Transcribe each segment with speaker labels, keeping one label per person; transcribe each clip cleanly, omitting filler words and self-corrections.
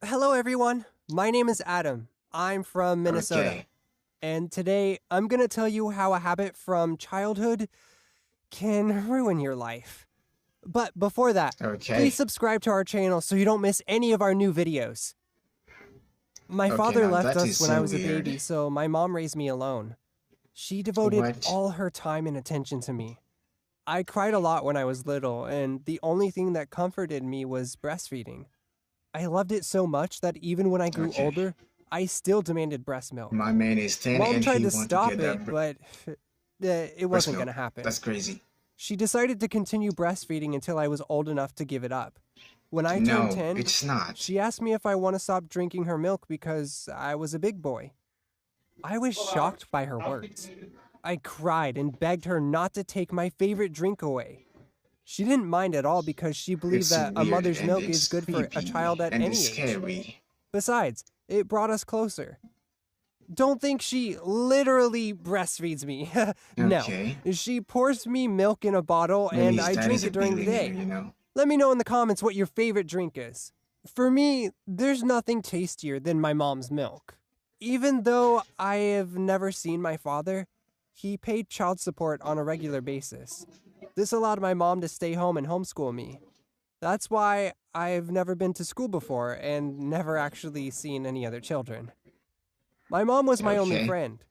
Speaker 1: Hello, everyone. My name is Adam. I'm from Minnesota.
Speaker 2: Okay.
Speaker 1: And today I'm going to tell you how a habit from childhood can ruin your life. But before that,
Speaker 2: Okay.
Speaker 1: please subscribe to our channel so you don't miss any of our new videos. My
Speaker 2: Okay,
Speaker 1: father
Speaker 2: now
Speaker 1: left
Speaker 2: that
Speaker 1: us
Speaker 2: is
Speaker 1: when
Speaker 2: so
Speaker 1: I was a
Speaker 2: weird.
Speaker 1: baby, so my mom raised me alone. She devoted
Speaker 2: What?
Speaker 1: all her time and attention to me. I cried a lot when I was little, and the only thing that comforted me was breastfeeding. I loved it so much that even when I grew
Speaker 2: Okay.
Speaker 1: older, I still demanded breast milk.
Speaker 2: My man is 10
Speaker 1: Mom
Speaker 2: and
Speaker 1: tried
Speaker 2: he
Speaker 1: to
Speaker 2: want to
Speaker 1: stop
Speaker 2: get
Speaker 1: it,
Speaker 2: that
Speaker 1: but it
Speaker 2: breast
Speaker 1: wasn't going
Speaker 2: milk.
Speaker 1: to happen.
Speaker 2: That's crazy.
Speaker 1: She decided to continue breastfeeding until I was old enough to give it up. When I turned
Speaker 2: No,
Speaker 1: 10,
Speaker 2: it's not.
Speaker 1: she asked me if I want to stop drinking her milk because I was a big boy. I was shocked by her words. I cried and begged her not to take my favorite drink away. She didn't mind at all because she believed
Speaker 2: It's
Speaker 1: that a
Speaker 2: weird
Speaker 1: mother's
Speaker 2: and
Speaker 1: milk
Speaker 2: it's
Speaker 1: is good for a
Speaker 2: creepy
Speaker 1: child at
Speaker 2: and
Speaker 1: any
Speaker 2: it's
Speaker 1: age.
Speaker 2: scary.
Speaker 1: Besides, it brought us closer. Don't think she literally breastfeeds me. No,
Speaker 2: Okay.
Speaker 1: she pours me milk in a bottle
Speaker 2: Maybe
Speaker 1: and
Speaker 2: his
Speaker 1: I
Speaker 2: dad
Speaker 1: drink
Speaker 2: is a
Speaker 1: it during the
Speaker 2: billionaire,
Speaker 1: day.
Speaker 2: you know?
Speaker 1: Let me know in the comments what your favorite drink is. For me, there's nothing tastier than my mom's milk. Even though I have never seen my father, he paid child support on a regular basis. This allowed my mom to stay home and homeschool me. That's why I've never been to school before and never actually seen any other children. My mom was my only
Speaker 2: Okay.
Speaker 1: friend.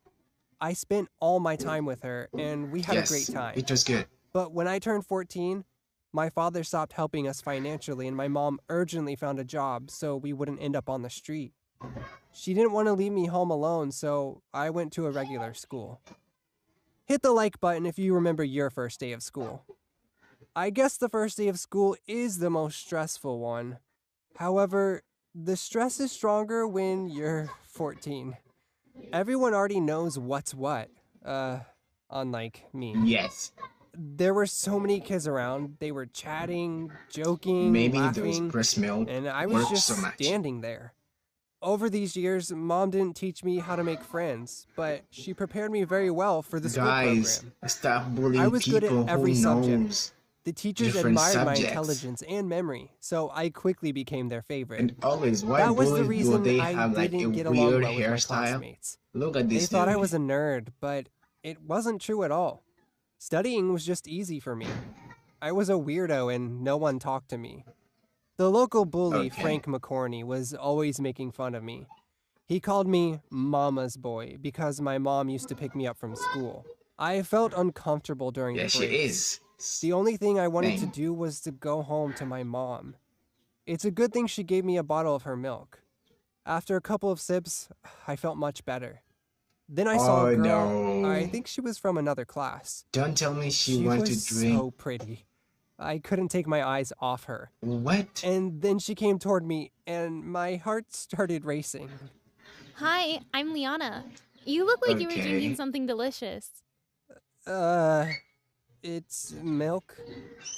Speaker 1: I spent all my time with her and we had a great
Speaker 2: Yes,
Speaker 1: time.
Speaker 2: it was good.
Speaker 1: But when I turned 14, my father stopped helping us financially and my mom urgently found a job so we wouldn't end up on the street. She didn't want to leave me home alone, so I went to a regular school. Hit the like button if you remember your first day of school. I guess the first day of school is the most stressful one. However, the stress is stronger when you're 14. Everyone already knows what's what, unlike me.
Speaker 2: Yes.
Speaker 1: There were so many kids around. They were chatting, joking,
Speaker 2: Maybe those
Speaker 1: laughing,
Speaker 2: breast milk
Speaker 1: and I was
Speaker 2: work
Speaker 1: just
Speaker 2: so much.
Speaker 1: standing there. Over these years, Mom didn't teach me how to make friends, but she prepared me very well for the school
Speaker 2: Guys,
Speaker 1: program.
Speaker 2: stop bullying
Speaker 1: I was good at
Speaker 2: people
Speaker 1: every
Speaker 2: who
Speaker 1: subject.
Speaker 2: knows
Speaker 1: The teachers
Speaker 2: different
Speaker 1: admired my
Speaker 2: subjects.
Speaker 1: intelligence and memory, so I quickly became their favorite.
Speaker 2: And always, why
Speaker 1: That was the
Speaker 2: bullies do
Speaker 1: reason
Speaker 2: they
Speaker 1: I
Speaker 2: have like a
Speaker 1: didn't get along
Speaker 2: weird
Speaker 1: well with my
Speaker 2: hairstyle?
Speaker 1: classmates.
Speaker 2: Look at
Speaker 1: They
Speaker 2: this
Speaker 1: thought I
Speaker 2: dude.
Speaker 1: was a nerd, but it wasn't true at all. Studying was just easy for me. I was a weirdo and no one talked to me. The local bully,
Speaker 2: Okay.
Speaker 1: Frank McCorney, was always making fun of me. He called me Mama's boy because my mom used to pick me up from school. I felt uncomfortable during
Speaker 2: Yeah,
Speaker 1: the
Speaker 2: she
Speaker 1: breaks.
Speaker 2: is.
Speaker 1: The only thing I wanted to
Speaker 2: Dang.
Speaker 1: do was to go home to my mom. It's a good thing she gave me a bottle of her milk. After a couple of sips, I felt much better. Then I saw
Speaker 2: Oh
Speaker 1: a girl.
Speaker 2: no.
Speaker 1: I think she was from another class.
Speaker 2: Don't tell me she
Speaker 1: She
Speaker 2: wants
Speaker 1: was
Speaker 2: to drink.
Speaker 1: so pretty. I couldn't take my eyes off her.
Speaker 2: What?
Speaker 1: And then she came toward me, and my heart started racing.
Speaker 3: Hi, I'm Liana. You look like you were
Speaker 2: Okay.
Speaker 3: drinking something delicious.
Speaker 1: It's milk?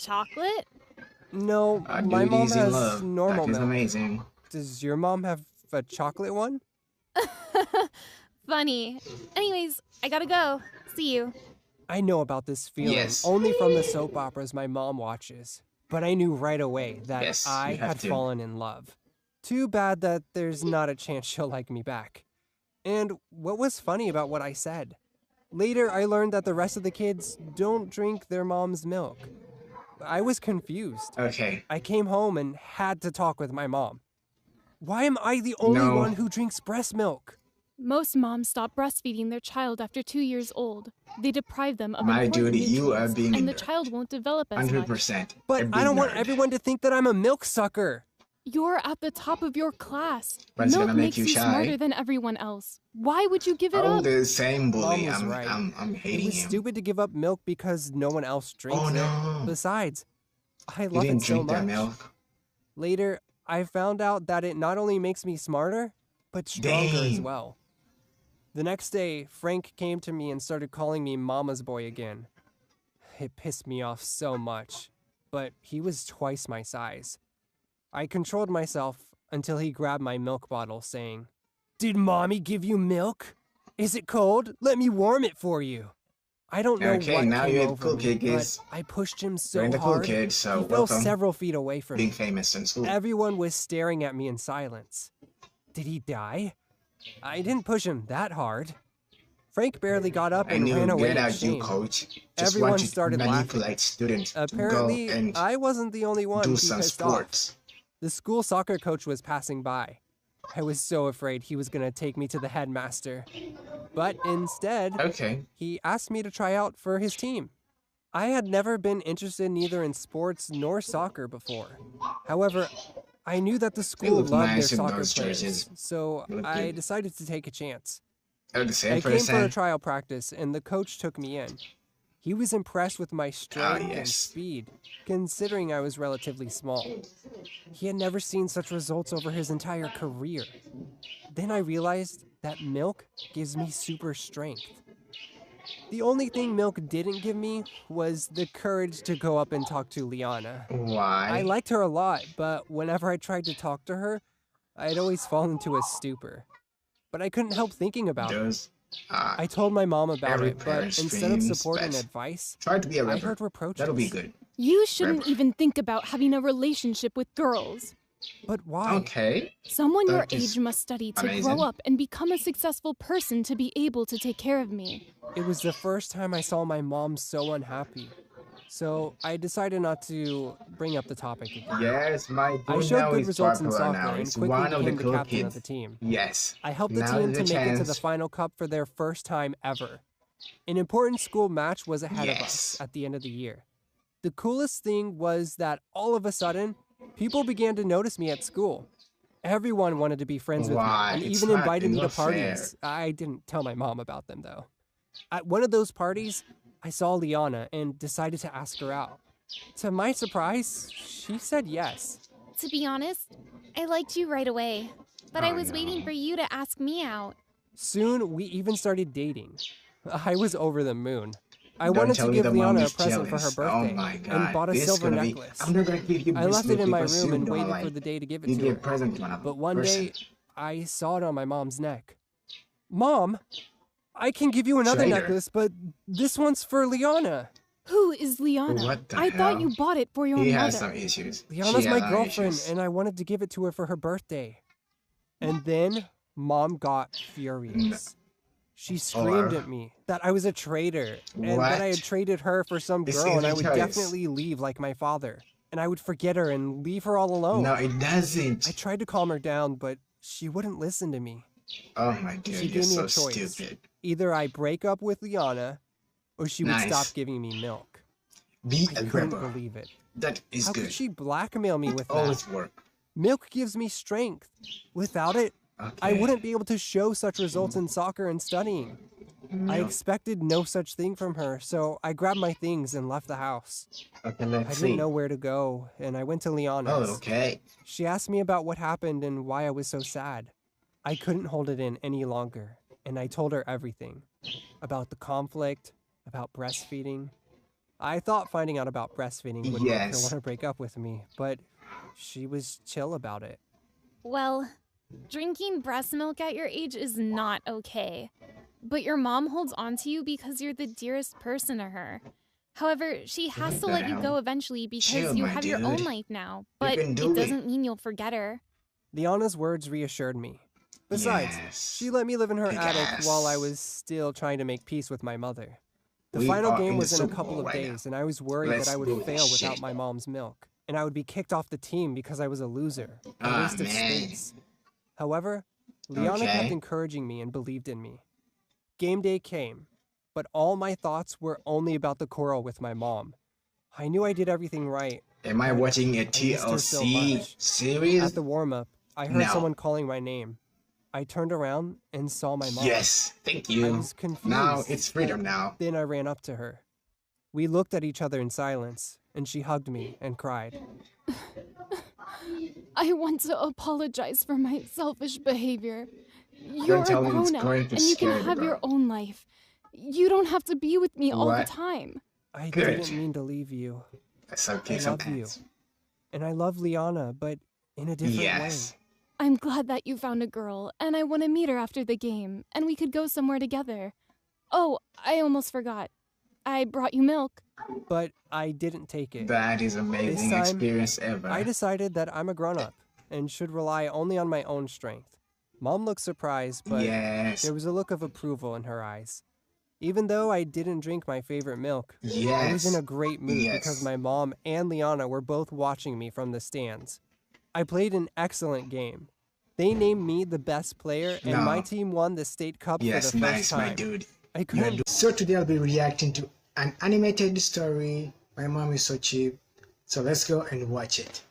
Speaker 3: Chocolate?
Speaker 1: No,
Speaker 2: A
Speaker 1: my
Speaker 2: dude
Speaker 1: mom
Speaker 2: is in
Speaker 1: has
Speaker 2: love.
Speaker 1: normal
Speaker 2: That is
Speaker 1: milk.
Speaker 2: amazing.
Speaker 1: Does your mom have a chocolate one?
Speaker 3: Funny. Anyways, I gotta go. See you.
Speaker 1: I know about this feeling
Speaker 2: Yes.
Speaker 1: only from the soap operas my mom watches, but I knew right away that
Speaker 2: Yes,
Speaker 1: I
Speaker 2: you have
Speaker 1: had
Speaker 2: to.
Speaker 1: fallen in love. Too bad that there's not a chance she'll like me back. And what was funny about what I said? Later, I learned that the rest of the kids don't drink their mom's milk. I was confused.
Speaker 2: Okay.
Speaker 1: I came home and had to talk with my mom. Why am I the only
Speaker 2: No.
Speaker 1: one who drinks breast milk?
Speaker 3: Most moms stop breastfeeding their child after 2 years old. They deprive them of
Speaker 2: My
Speaker 3: important
Speaker 2: dude, you are
Speaker 3: nutrients,
Speaker 2: being
Speaker 3: and the child won't develop as much.
Speaker 2: 100%.
Speaker 1: But
Speaker 2: a
Speaker 1: I
Speaker 2: big
Speaker 1: don't want
Speaker 2: nerd.
Speaker 1: everyone to think that I'm a milk sucker.
Speaker 3: You're at the top of your class.
Speaker 2: But it's
Speaker 3: Milk
Speaker 2: gonna make
Speaker 3: makes
Speaker 2: you
Speaker 3: you
Speaker 2: shy.
Speaker 3: smarter than everyone else. Why would you give it
Speaker 2: Oh,
Speaker 3: up?
Speaker 2: the same bully.
Speaker 1: Mom was
Speaker 2: I'm,
Speaker 1: right.
Speaker 2: I'm
Speaker 1: It
Speaker 2: hating
Speaker 1: was
Speaker 2: him.
Speaker 1: stupid to give up milk because no one else drinks
Speaker 2: Oh
Speaker 1: it.
Speaker 2: no.
Speaker 1: Besides, I
Speaker 2: You
Speaker 1: love it
Speaker 2: didn't
Speaker 1: so
Speaker 2: drink that
Speaker 1: much.
Speaker 2: milk.
Speaker 1: Later, I found out that it not only makes me smarter, but stronger as
Speaker 2: Dang.
Speaker 1: well. The next day, Frank came to me and started calling me Mama's boy again. It pissed me off so much, but he was twice my size. I controlled myself until he grabbed my milk bottle, saying, "Did Mommy give you milk? Is it cold? Let me warm it for you." I don't know
Speaker 2: Okay,
Speaker 1: what
Speaker 2: now
Speaker 1: came
Speaker 2: you're the
Speaker 1: over
Speaker 2: cool
Speaker 1: me,
Speaker 2: kid,
Speaker 1: but
Speaker 2: kids.
Speaker 1: I pushed him
Speaker 2: You're
Speaker 1: so
Speaker 2: the cool
Speaker 1: hard,
Speaker 2: kid, so
Speaker 1: he fell
Speaker 2: welcome.
Speaker 1: several feet away from
Speaker 2: Being
Speaker 1: me.
Speaker 2: famous in school.
Speaker 1: Everyone was staring at me in silence. Did he die? I didn't push him that hard. Frank barely got up
Speaker 2: I
Speaker 1: and
Speaker 2: knew
Speaker 1: ran away
Speaker 2: get
Speaker 1: in
Speaker 2: out you,
Speaker 1: shame.
Speaker 2: coach. Just
Speaker 1: Everyone
Speaker 2: want you to
Speaker 1: started laughing.
Speaker 2: manipulate students to go
Speaker 1: Apparently,
Speaker 2: and
Speaker 1: I wasn't the only one
Speaker 2: do
Speaker 1: who
Speaker 2: some
Speaker 1: pissed off.
Speaker 2: sports.
Speaker 1: The school soccer coach was passing by. I was so afraid he was going to take me to the headmaster. But instead,
Speaker 2: Okay.
Speaker 1: he asked me to try out for his team. I had never been interested neither in sports nor soccer before. However, I knew that the school
Speaker 2: look
Speaker 1: loved their
Speaker 2: nice in
Speaker 1: soccer
Speaker 2: those
Speaker 1: players,
Speaker 2: jerseys.
Speaker 1: so
Speaker 2: They look
Speaker 1: I
Speaker 2: good.
Speaker 1: decided to take a chance.
Speaker 2: Oh, the same
Speaker 1: I came for a
Speaker 2: person?
Speaker 1: trial practice, and the coach took me in. He was impressed with my strength and
Speaker 2: yes.
Speaker 1: speed, considering I was relatively small. He had never seen such results over his entire career. Then I realized that milk gives me super strength. The only thing milk didn't give me was the courage to go up and talk to Liana.
Speaker 2: Why?
Speaker 1: I liked her a lot, but whenever I tried to talk to her, I'd always fall into a stupor. But I couldn't help thinking about it.
Speaker 2: Those,
Speaker 1: I told my mom about
Speaker 2: every
Speaker 1: it, but
Speaker 2: parent's
Speaker 1: instead of
Speaker 2: dreams,
Speaker 1: support and
Speaker 2: but
Speaker 1: advice,
Speaker 2: try to be a
Speaker 1: I
Speaker 2: rapper.
Speaker 1: heard reproaches.
Speaker 2: That'll be good.
Speaker 3: You shouldn't
Speaker 2: Rapper.
Speaker 3: even think about having a relationship with girls.
Speaker 1: But why?
Speaker 2: Okay.
Speaker 3: Someone your
Speaker 2: That is
Speaker 3: age must study to
Speaker 2: amazing.
Speaker 3: grow up and become a successful person to be able to take care of me.
Speaker 1: It was the first time I saw my mom so unhappy. So I decided not to bring up the topic again.
Speaker 2: Yes, my
Speaker 1: I
Speaker 2: boy
Speaker 1: showed
Speaker 2: now
Speaker 1: good
Speaker 2: is
Speaker 1: results in
Speaker 2: popular
Speaker 1: soccer
Speaker 2: now.
Speaker 1: and
Speaker 2: He's
Speaker 1: quickly
Speaker 2: one of the
Speaker 1: became the
Speaker 2: cool
Speaker 1: captain
Speaker 2: kids.
Speaker 1: of the team.
Speaker 2: Yes.
Speaker 1: I helped the
Speaker 2: Now
Speaker 1: team
Speaker 2: there's
Speaker 1: to
Speaker 2: a
Speaker 1: make it to the
Speaker 2: chance.
Speaker 1: final cup for their first time ever. An important school match was ahead of us
Speaker 2: Yes.
Speaker 1: at the end of the year. The coolest thing was that all of a sudden, people began to notice me at school. Everyone wanted to be friends with me
Speaker 2: Why?
Speaker 1: and
Speaker 2: It's
Speaker 1: even
Speaker 2: not
Speaker 1: invited me to
Speaker 2: enough fair.
Speaker 1: parties. I didn't tell my mom about them though. At one of those parties, I saw Liana and decided to ask her out. To my surprise, she said yes.
Speaker 4: To be honest, I liked you right away, but I
Speaker 2: Oh,
Speaker 4: was
Speaker 2: no.
Speaker 4: waiting for you to ask me out.
Speaker 1: Soon, we even started dating. I was over the moon. I
Speaker 2: Don't
Speaker 1: wanted
Speaker 2: tell
Speaker 1: to
Speaker 2: me
Speaker 1: give
Speaker 2: the mom
Speaker 1: Liana a
Speaker 2: is
Speaker 1: present for her
Speaker 2: jealous.
Speaker 1: birthday
Speaker 2: Oh my
Speaker 1: and
Speaker 2: god.
Speaker 1: bought a
Speaker 2: This is
Speaker 1: silver
Speaker 2: gonna
Speaker 1: necklace.
Speaker 2: I'm not gonna give you
Speaker 1: I
Speaker 2: this
Speaker 1: left it in my
Speaker 2: because
Speaker 1: room
Speaker 2: you
Speaker 1: and
Speaker 2: don't
Speaker 1: waited
Speaker 2: like
Speaker 1: for the day to give it
Speaker 2: you
Speaker 1: to
Speaker 2: give
Speaker 1: her.
Speaker 2: present to another
Speaker 1: But one
Speaker 2: person.
Speaker 1: day, I saw it on my mom's neck. Mom, I can give you another
Speaker 2: Traitor.
Speaker 1: necklace, but this one's for Liana.
Speaker 3: Who is Liana?
Speaker 2: What the
Speaker 3: I thought
Speaker 2: hell?
Speaker 3: you bought it for your
Speaker 2: He
Speaker 3: mother.
Speaker 2: has some issues.
Speaker 1: Liana's
Speaker 2: She
Speaker 1: my
Speaker 2: has some
Speaker 1: girlfriend,
Speaker 2: issues.
Speaker 1: and I wanted to give it to her for her birthday. And then, Mom got furious. She screamed
Speaker 2: Or-
Speaker 1: at me that I was a traitor, and
Speaker 2: What?
Speaker 1: that I had traded her for some
Speaker 2: This
Speaker 1: girl, and I
Speaker 2: isn't
Speaker 1: would
Speaker 2: choice.
Speaker 1: definitely leave like my father. And I would forget her and leave her all alone.
Speaker 2: No, it doesn't.
Speaker 1: I tried to calm her down, but she wouldn't listen to me.
Speaker 2: Oh my god,
Speaker 1: She
Speaker 2: you're
Speaker 1: gave me
Speaker 2: so
Speaker 1: a choice.
Speaker 2: stupid.
Speaker 1: Either I break up with Liana, or she would
Speaker 2: Nice.
Speaker 1: stop giving me milk.
Speaker 2: Be
Speaker 1: I
Speaker 2: a
Speaker 1: couldn't
Speaker 2: gripper.
Speaker 1: believe it.
Speaker 2: That is
Speaker 1: How
Speaker 2: good.
Speaker 1: could she blackmail me with that?
Speaker 2: Always work.
Speaker 1: Milk gives me strength. Without it,
Speaker 2: Okay.
Speaker 1: I wouldn't be able to show such results in soccer and studying. I expected no such thing from her, so I grabbed my things and left the house.
Speaker 2: Okay,
Speaker 1: I
Speaker 2: let's
Speaker 1: didn't
Speaker 2: see.
Speaker 1: know where to go, and I went to Liana's.
Speaker 2: Oh, okay.
Speaker 1: She asked me about what happened and why I was so sad. I couldn't hold it in any longer, and I told her everything. About the conflict, about breastfeeding. I thought finding out about breastfeeding would make her
Speaker 2: Yes.
Speaker 1: want to break up with me, but she was chill about it.
Speaker 4: Well, drinking breast milk at your age is not okay. But your mom holds on to you because you're the dearest person to her. However, she has
Speaker 2: What
Speaker 4: to
Speaker 2: the
Speaker 4: let you
Speaker 2: hell?
Speaker 4: go eventually because
Speaker 2: Chill,
Speaker 4: you
Speaker 2: my
Speaker 4: have your own
Speaker 2: dude.
Speaker 4: life now.
Speaker 2: You
Speaker 4: But
Speaker 2: can
Speaker 4: it
Speaker 2: do it.
Speaker 4: doesn't mean you'll forget her.
Speaker 1: Liana's words reassured me. Besides,
Speaker 2: Yes.
Speaker 1: she let me live in her
Speaker 2: Kick
Speaker 1: attic
Speaker 2: ass.
Speaker 1: while I was still trying to make peace with my mother. The
Speaker 2: We
Speaker 1: final
Speaker 2: are
Speaker 1: game
Speaker 2: in the
Speaker 1: was in a
Speaker 2: Super
Speaker 1: couple
Speaker 2: Bowl
Speaker 1: of
Speaker 2: right
Speaker 1: days,
Speaker 2: now.
Speaker 1: and I was worried
Speaker 2: Let's
Speaker 1: that I would
Speaker 2: do
Speaker 1: fail
Speaker 2: this
Speaker 1: without
Speaker 2: shit.
Speaker 1: my mom's milk, and I would be kicked off the team because I was a loser, a
Speaker 2: Ah,
Speaker 1: waste of
Speaker 2: man.
Speaker 1: space. However, Liana kept
Speaker 2: Okay.
Speaker 1: encouraging me and believed in me. Game day came, but all my thoughts were only about the quarrel with my mom. I knew I did everything right.
Speaker 2: Am I
Speaker 1: but
Speaker 2: watching a
Speaker 1: missed her so
Speaker 2: TLC
Speaker 1: much.
Speaker 2: series?
Speaker 1: At the warm-up, I heard
Speaker 2: No.
Speaker 1: someone calling my name. I turned around and saw my mom.
Speaker 2: Yes, thank
Speaker 1: I
Speaker 2: you.
Speaker 1: was confused.
Speaker 2: Now it's freedom now.
Speaker 1: Then I ran up to her. We looked at each other in silence, and she hugged me and cried.
Speaker 3: I want to apologize for my selfish behavior. You're a
Speaker 2: tell me it's
Speaker 3: grown-up,
Speaker 2: going to
Speaker 3: and you can
Speaker 2: scare the
Speaker 3: have your
Speaker 2: girl.
Speaker 3: own life. You don't have to be with me all the
Speaker 2: What?
Speaker 3: time.
Speaker 1: I
Speaker 2: Good.
Speaker 1: didn't mean to leave you.
Speaker 2: That's okay
Speaker 1: I love you.
Speaker 2: sometimes.
Speaker 1: And I love Liana, but in a different
Speaker 2: Yes.
Speaker 1: way.
Speaker 3: I'm glad that you found a girl, and I want to meet her after the game, and we could go somewhere together. Oh, I almost forgot. I brought you milk.
Speaker 1: but I didn't take it.
Speaker 2: That is amazing
Speaker 1: time,
Speaker 2: experience ever.
Speaker 1: I decided that I'm a grown-up and should rely only on my own strength. Mom looked surprised, but
Speaker 2: Yes.
Speaker 1: there was a look of approval in her eyes. Even though I didn't drink my favorite milk, I was
Speaker 2: Yes.
Speaker 1: in a great mood
Speaker 2: Yes.
Speaker 1: because my mom and Liana were both watching me from the stands. I played an excellent game. They named me the best player, and my
Speaker 2: No.
Speaker 1: team won the state cup
Speaker 2: Yes,
Speaker 1: for the first
Speaker 2: nice,
Speaker 1: time.
Speaker 2: my dude.
Speaker 1: I couldn't.
Speaker 2: So today I'll be reacting to an animated story. My mom is so cheap. So let's go and watch it.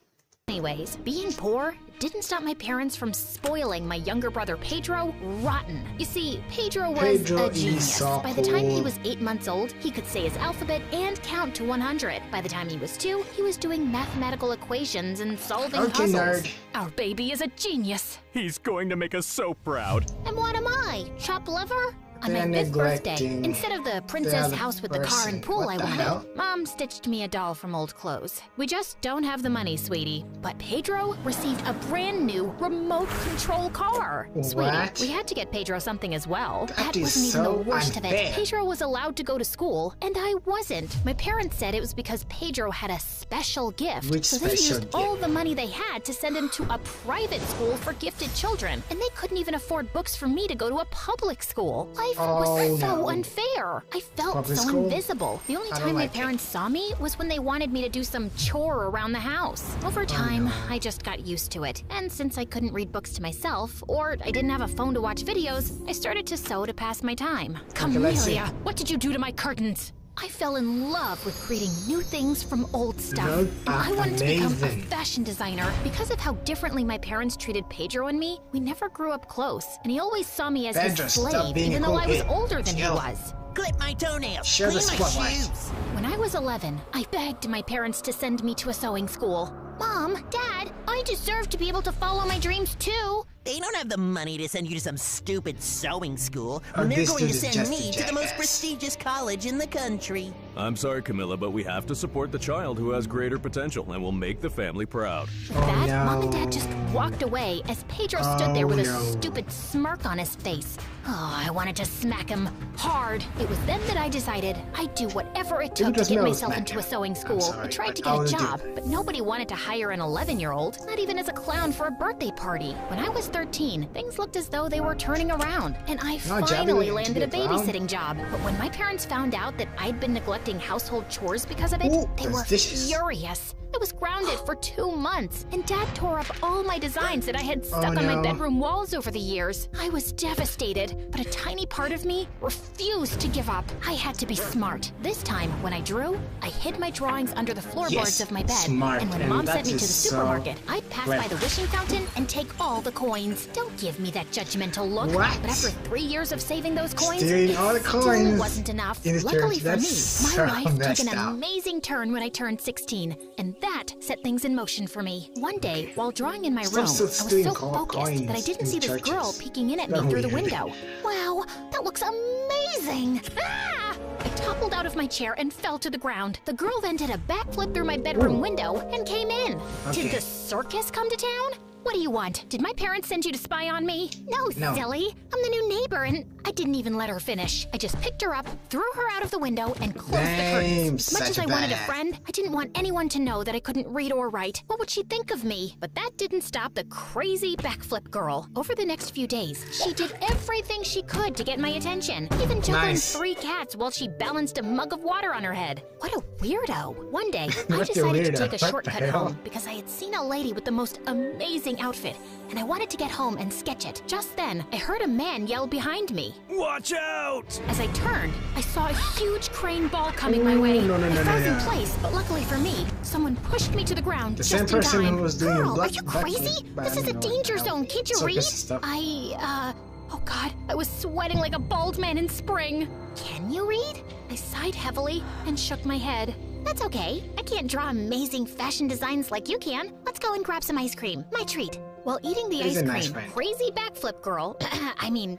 Speaker 5: Anyways, being poor didn't stop my parents from spoiling my younger brother Pedro rotten. You see, Pedro was
Speaker 2: Pedro
Speaker 5: a
Speaker 2: is
Speaker 5: genius.
Speaker 2: so
Speaker 5: By the time he
Speaker 2: cool.
Speaker 5: was 8 months old, he could say his alphabet and count to 100. By the time he was 2, he was doing mathematical equations and solving
Speaker 2: Okay,
Speaker 5: puzzles.
Speaker 2: nerd.
Speaker 5: Our baby is a genius.
Speaker 6: He's going to make us so proud.
Speaker 5: And what am I? Chopped liver? On my
Speaker 2: They're
Speaker 5: 5th birthday,
Speaker 2: neglecting
Speaker 5: instead of the
Speaker 2: the
Speaker 5: princess
Speaker 2: other
Speaker 5: house with the car
Speaker 2: person.
Speaker 5: and pool
Speaker 2: What
Speaker 5: I
Speaker 2: the
Speaker 5: wanted,
Speaker 2: hell?
Speaker 5: Mom stitched me a doll from old clothes. We just don't have the money, sweetie. But Pedro received a brand new remote control car.
Speaker 2: What?
Speaker 5: Sweetie, we had to get Pedro something as well.
Speaker 2: That is
Speaker 5: wasn't even
Speaker 2: so
Speaker 5: the worst of
Speaker 2: unfair.
Speaker 5: it. Pedro was allowed to go to school, and I wasn't. My parents said it was because Pedro had a special gift.
Speaker 2: Which
Speaker 5: so they
Speaker 2: special
Speaker 5: used all
Speaker 2: gift?
Speaker 5: the money they had to send him to a private school for gifted children. And they couldn't even afford books for me to go to a public school. Life was so
Speaker 2: no.
Speaker 5: unfair. I felt
Speaker 2: Public
Speaker 5: so
Speaker 2: school?
Speaker 5: invisible. The only
Speaker 2: I don't
Speaker 5: time my
Speaker 2: like it.
Speaker 5: parents saw me was when they wanted me to do some chore around the house. Over time, I just got used to it. And since I couldn't read books to myself, or I didn't have a phone to watch videos, I started to sew to pass my time.
Speaker 2: let's see.
Speaker 5: Camellia, what did you do to my curtains? I fell in love with creating new things from old stuff.
Speaker 2: Those
Speaker 5: And I
Speaker 2: are
Speaker 5: wanted to become a
Speaker 2: amazing.
Speaker 5: fashion designer. Because of how differently my parents treated Pedro and me, we never grew up close. And he always saw me as
Speaker 2: Pedro,
Speaker 5: his
Speaker 2: stop
Speaker 5: slave,
Speaker 2: being
Speaker 5: even
Speaker 2: a
Speaker 5: though
Speaker 2: cool
Speaker 5: I was
Speaker 2: kid.
Speaker 5: older than he
Speaker 2: Chill.
Speaker 5: was.
Speaker 7: Clip my toenails.
Speaker 2: Share the
Speaker 7: Clean my
Speaker 2: spotlight.
Speaker 7: shoes.
Speaker 5: When I was 11, I begged my parents to send me to a sewing school. Mom, Dad, I deserve to be able to follow my dreams too.
Speaker 7: They don't have the money to send you to some stupid sewing school
Speaker 2: Oh,
Speaker 7: when they're
Speaker 2: this
Speaker 7: going
Speaker 2: dude
Speaker 7: to
Speaker 2: is
Speaker 7: send
Speaker 2: just
Speaker 7: me
Speaker 2: a
Speaker 7: to the most
Speaker 2: jackass.
Speaker 7: prestigious college in the country.
Speaker 6: I'm sorry, Camilla, but we have to support the child who has greater potential and will make the family proud.
Speaker 5: With that,
Speaker 2: no.
Speaker 5: Mom and Dad just walked away as Pedro stood there with a
Speaker 2: no.
Speaker 5: stupid smirk on his face. Oh, I wanted to smack him hard. It was then that I decided I'd do whatever it took to
Speaker 2: just
Speaker 5: get
Speaker 2: know
Speaker 5: myself
Speaker 2: smack
Speaker 5: into
Speaker 2: him.
Speaker 5: a sewing
Speaker 2: I'm
Speaker 5: school. I
Speaker 2: sorry,
Speaker 5: tried
Speaker 2: but
Speaker 5: to
Speaker 2: I
Speaker 5: get a
Speaker 2: would do
Speaker 5: job,
Speaker 2: that.
Speaker 5: but nobody wanted to hire an 11-year-old, not even as a clown for a birthday party. When I was 13, things looked as though they were turning around, and I
Speaker 2: No, Javi,
Speaker 5: finally
Speaker 2: to
Speaker 5: landed a
Speaker 2: be a clown?
Speaker 5: babysitting job. But when my parents found out that I'd been neglecting household chores because of it,
Speaker 2: Ooh,
Speaker 5: they
Speaker 2: those
Speaker 5: were
Speaker 2: dishes.
Speaker 5: furious. I was grounded for 2 months, and Dad tore up all my designs that I had stuck on my
Speaker 2: no.
Speaker 5: bedroom walls over the years. I was devastated, but a tiny part of me refused to give up. I had to be smart. This time, when I drew, I hid my drawings under the floorboards
Speaker 2: Yes,
Speaker 5: of my bed.
Speaker 2: smart,
Speaker 5: And when
Speaker 2: and
Speaker 5: Mom
Speaker 2: that
Speaker 5: sent me to the
Speaker 2: is so
Speaker 5: supermarket, I'd pass by
Speaker 2: clever.
Speaker 5: the wishing fountain and take all the coins. Don't give me that judgmental look.
Speaker 2: What?
Speaker 5: But after 3 years of saving those coins,
Speaker 2: Stealing
Speaker 5: it
Speaker 2: all the
Speaker 5: still
Speaker 2: coins
Speaker 5: wasn't enough.
Speaker 2: in his
Speaker 5: Luckily
Speaker 2: church.
Speaker 5: for me,
Speaker 2: That's
Speaker 5: my
Speaker 2: so
Speaker 5: life took
Speaker 2: messed
Speaker 5: an
Speaker 2: up.
Speaker 5: amazing turn when I turned 16, and that set things in motion for me. One day, while drawing in my
Speaker 2: Stop
Speaker 5: room, I was
Speaker 2: stealing
Speaker 5: so
Speaker 2: co-
Speaker 5: focused that I
Speaker 2: coins
Speaker 5: didn't
Speaker 2: in
Speaker 5: see this
Speaker 2: churches.
Speaker 5: girl peeking in at me
Speaker 2: Oh,
Speaker 5: through the
Speaker 2: weird.
Speaker 5: window. Wow, that looks amazing! Ah! I toppled out of my chair and fell to the ground. The girl then did a backflip through my bedroom window and came in.
Speaker 2: Okay.
Speaker 5: Did the circus come to town? What do you want? Did my parents send you to spy on me? No,
Speaker 2: No.
Speaker 5: silly. I'm the new neighbor, and I didn't even let her finish. I just picked her up, threw her out of the window, and closed the
Speaker 2: Damn,
Speaker 5: curtains. Much as
Speaker 2: such
Speaker 5: I
Speaker 2: a
Speaker 5: wanted a
Speaker 2: badass.
Speaker 5: friend, I didn't want anyone to know that I couldn't read or write. What would she think of me? But that didn't stop the crazy backflip girl. Over the next few days, she did everything she could to get my attention, even juggling
Speaker 2: Nice.
Speaker 5: 3 cats while she balanced a mug of water on her head. What a weirdo. One day, I
Speaker 2: What a
Speaker 5: decided to
Speaker 2: weirdo.
Speaker 5: take a
Speaker 2: What the
Speaker 5: shortcut
Speaker 2: hell?
Speaker 5: home because I had seen a lady with the most amazing outfit, and I wanted to get home and sketch it. Just then, I heard a man yell behind me.
Speaker 6: Watch out!
Speaker 5: As I turned, I saw a huge crane ball coming my way.
Speaker 2: no, no,
Speaker 5: I
Speaker 2: no,
Speaker 5: froze
Speaker 2: no,
Speaker 5: in
Speaker 2: no.
Speaker 5: place, but luckily for me, someone pushed me to the ground
Speaker 2: The
Speaker 5: just
Speaker 2: same
Speaker 5: in
Speaker 2: person
Speaker 5: time.
Speaker 2: who was doing
Speaker 5: Girl,
Speaker 2: black-
Speaker 5: are you
Speaker 2: black-
Speaker 5: crazy?
Speaker 2: black-
Speaker 5: This is a
Speaker 2: no,
Speaker 5: danger
Speaker 2: no.
Speaker 5: zone. Can't you
Speaker 2: Circus
Speaker 5: read?
Speaker 2: stuff.
Speaker 5: Oh God, I was sweating like a bald man in spring. Can you read? I sighed heavily and shook my head. That's okay. I can't draw amazing fashion designs like you can. Let's go and grab some ice cream. My treat. While eating the
Speaker 2: He's
Speaker 5: ice
Speaker 2: a nice
Speaker 5: cream,
Speaker 2: friend.
Speaker 5: crazy backflip girl,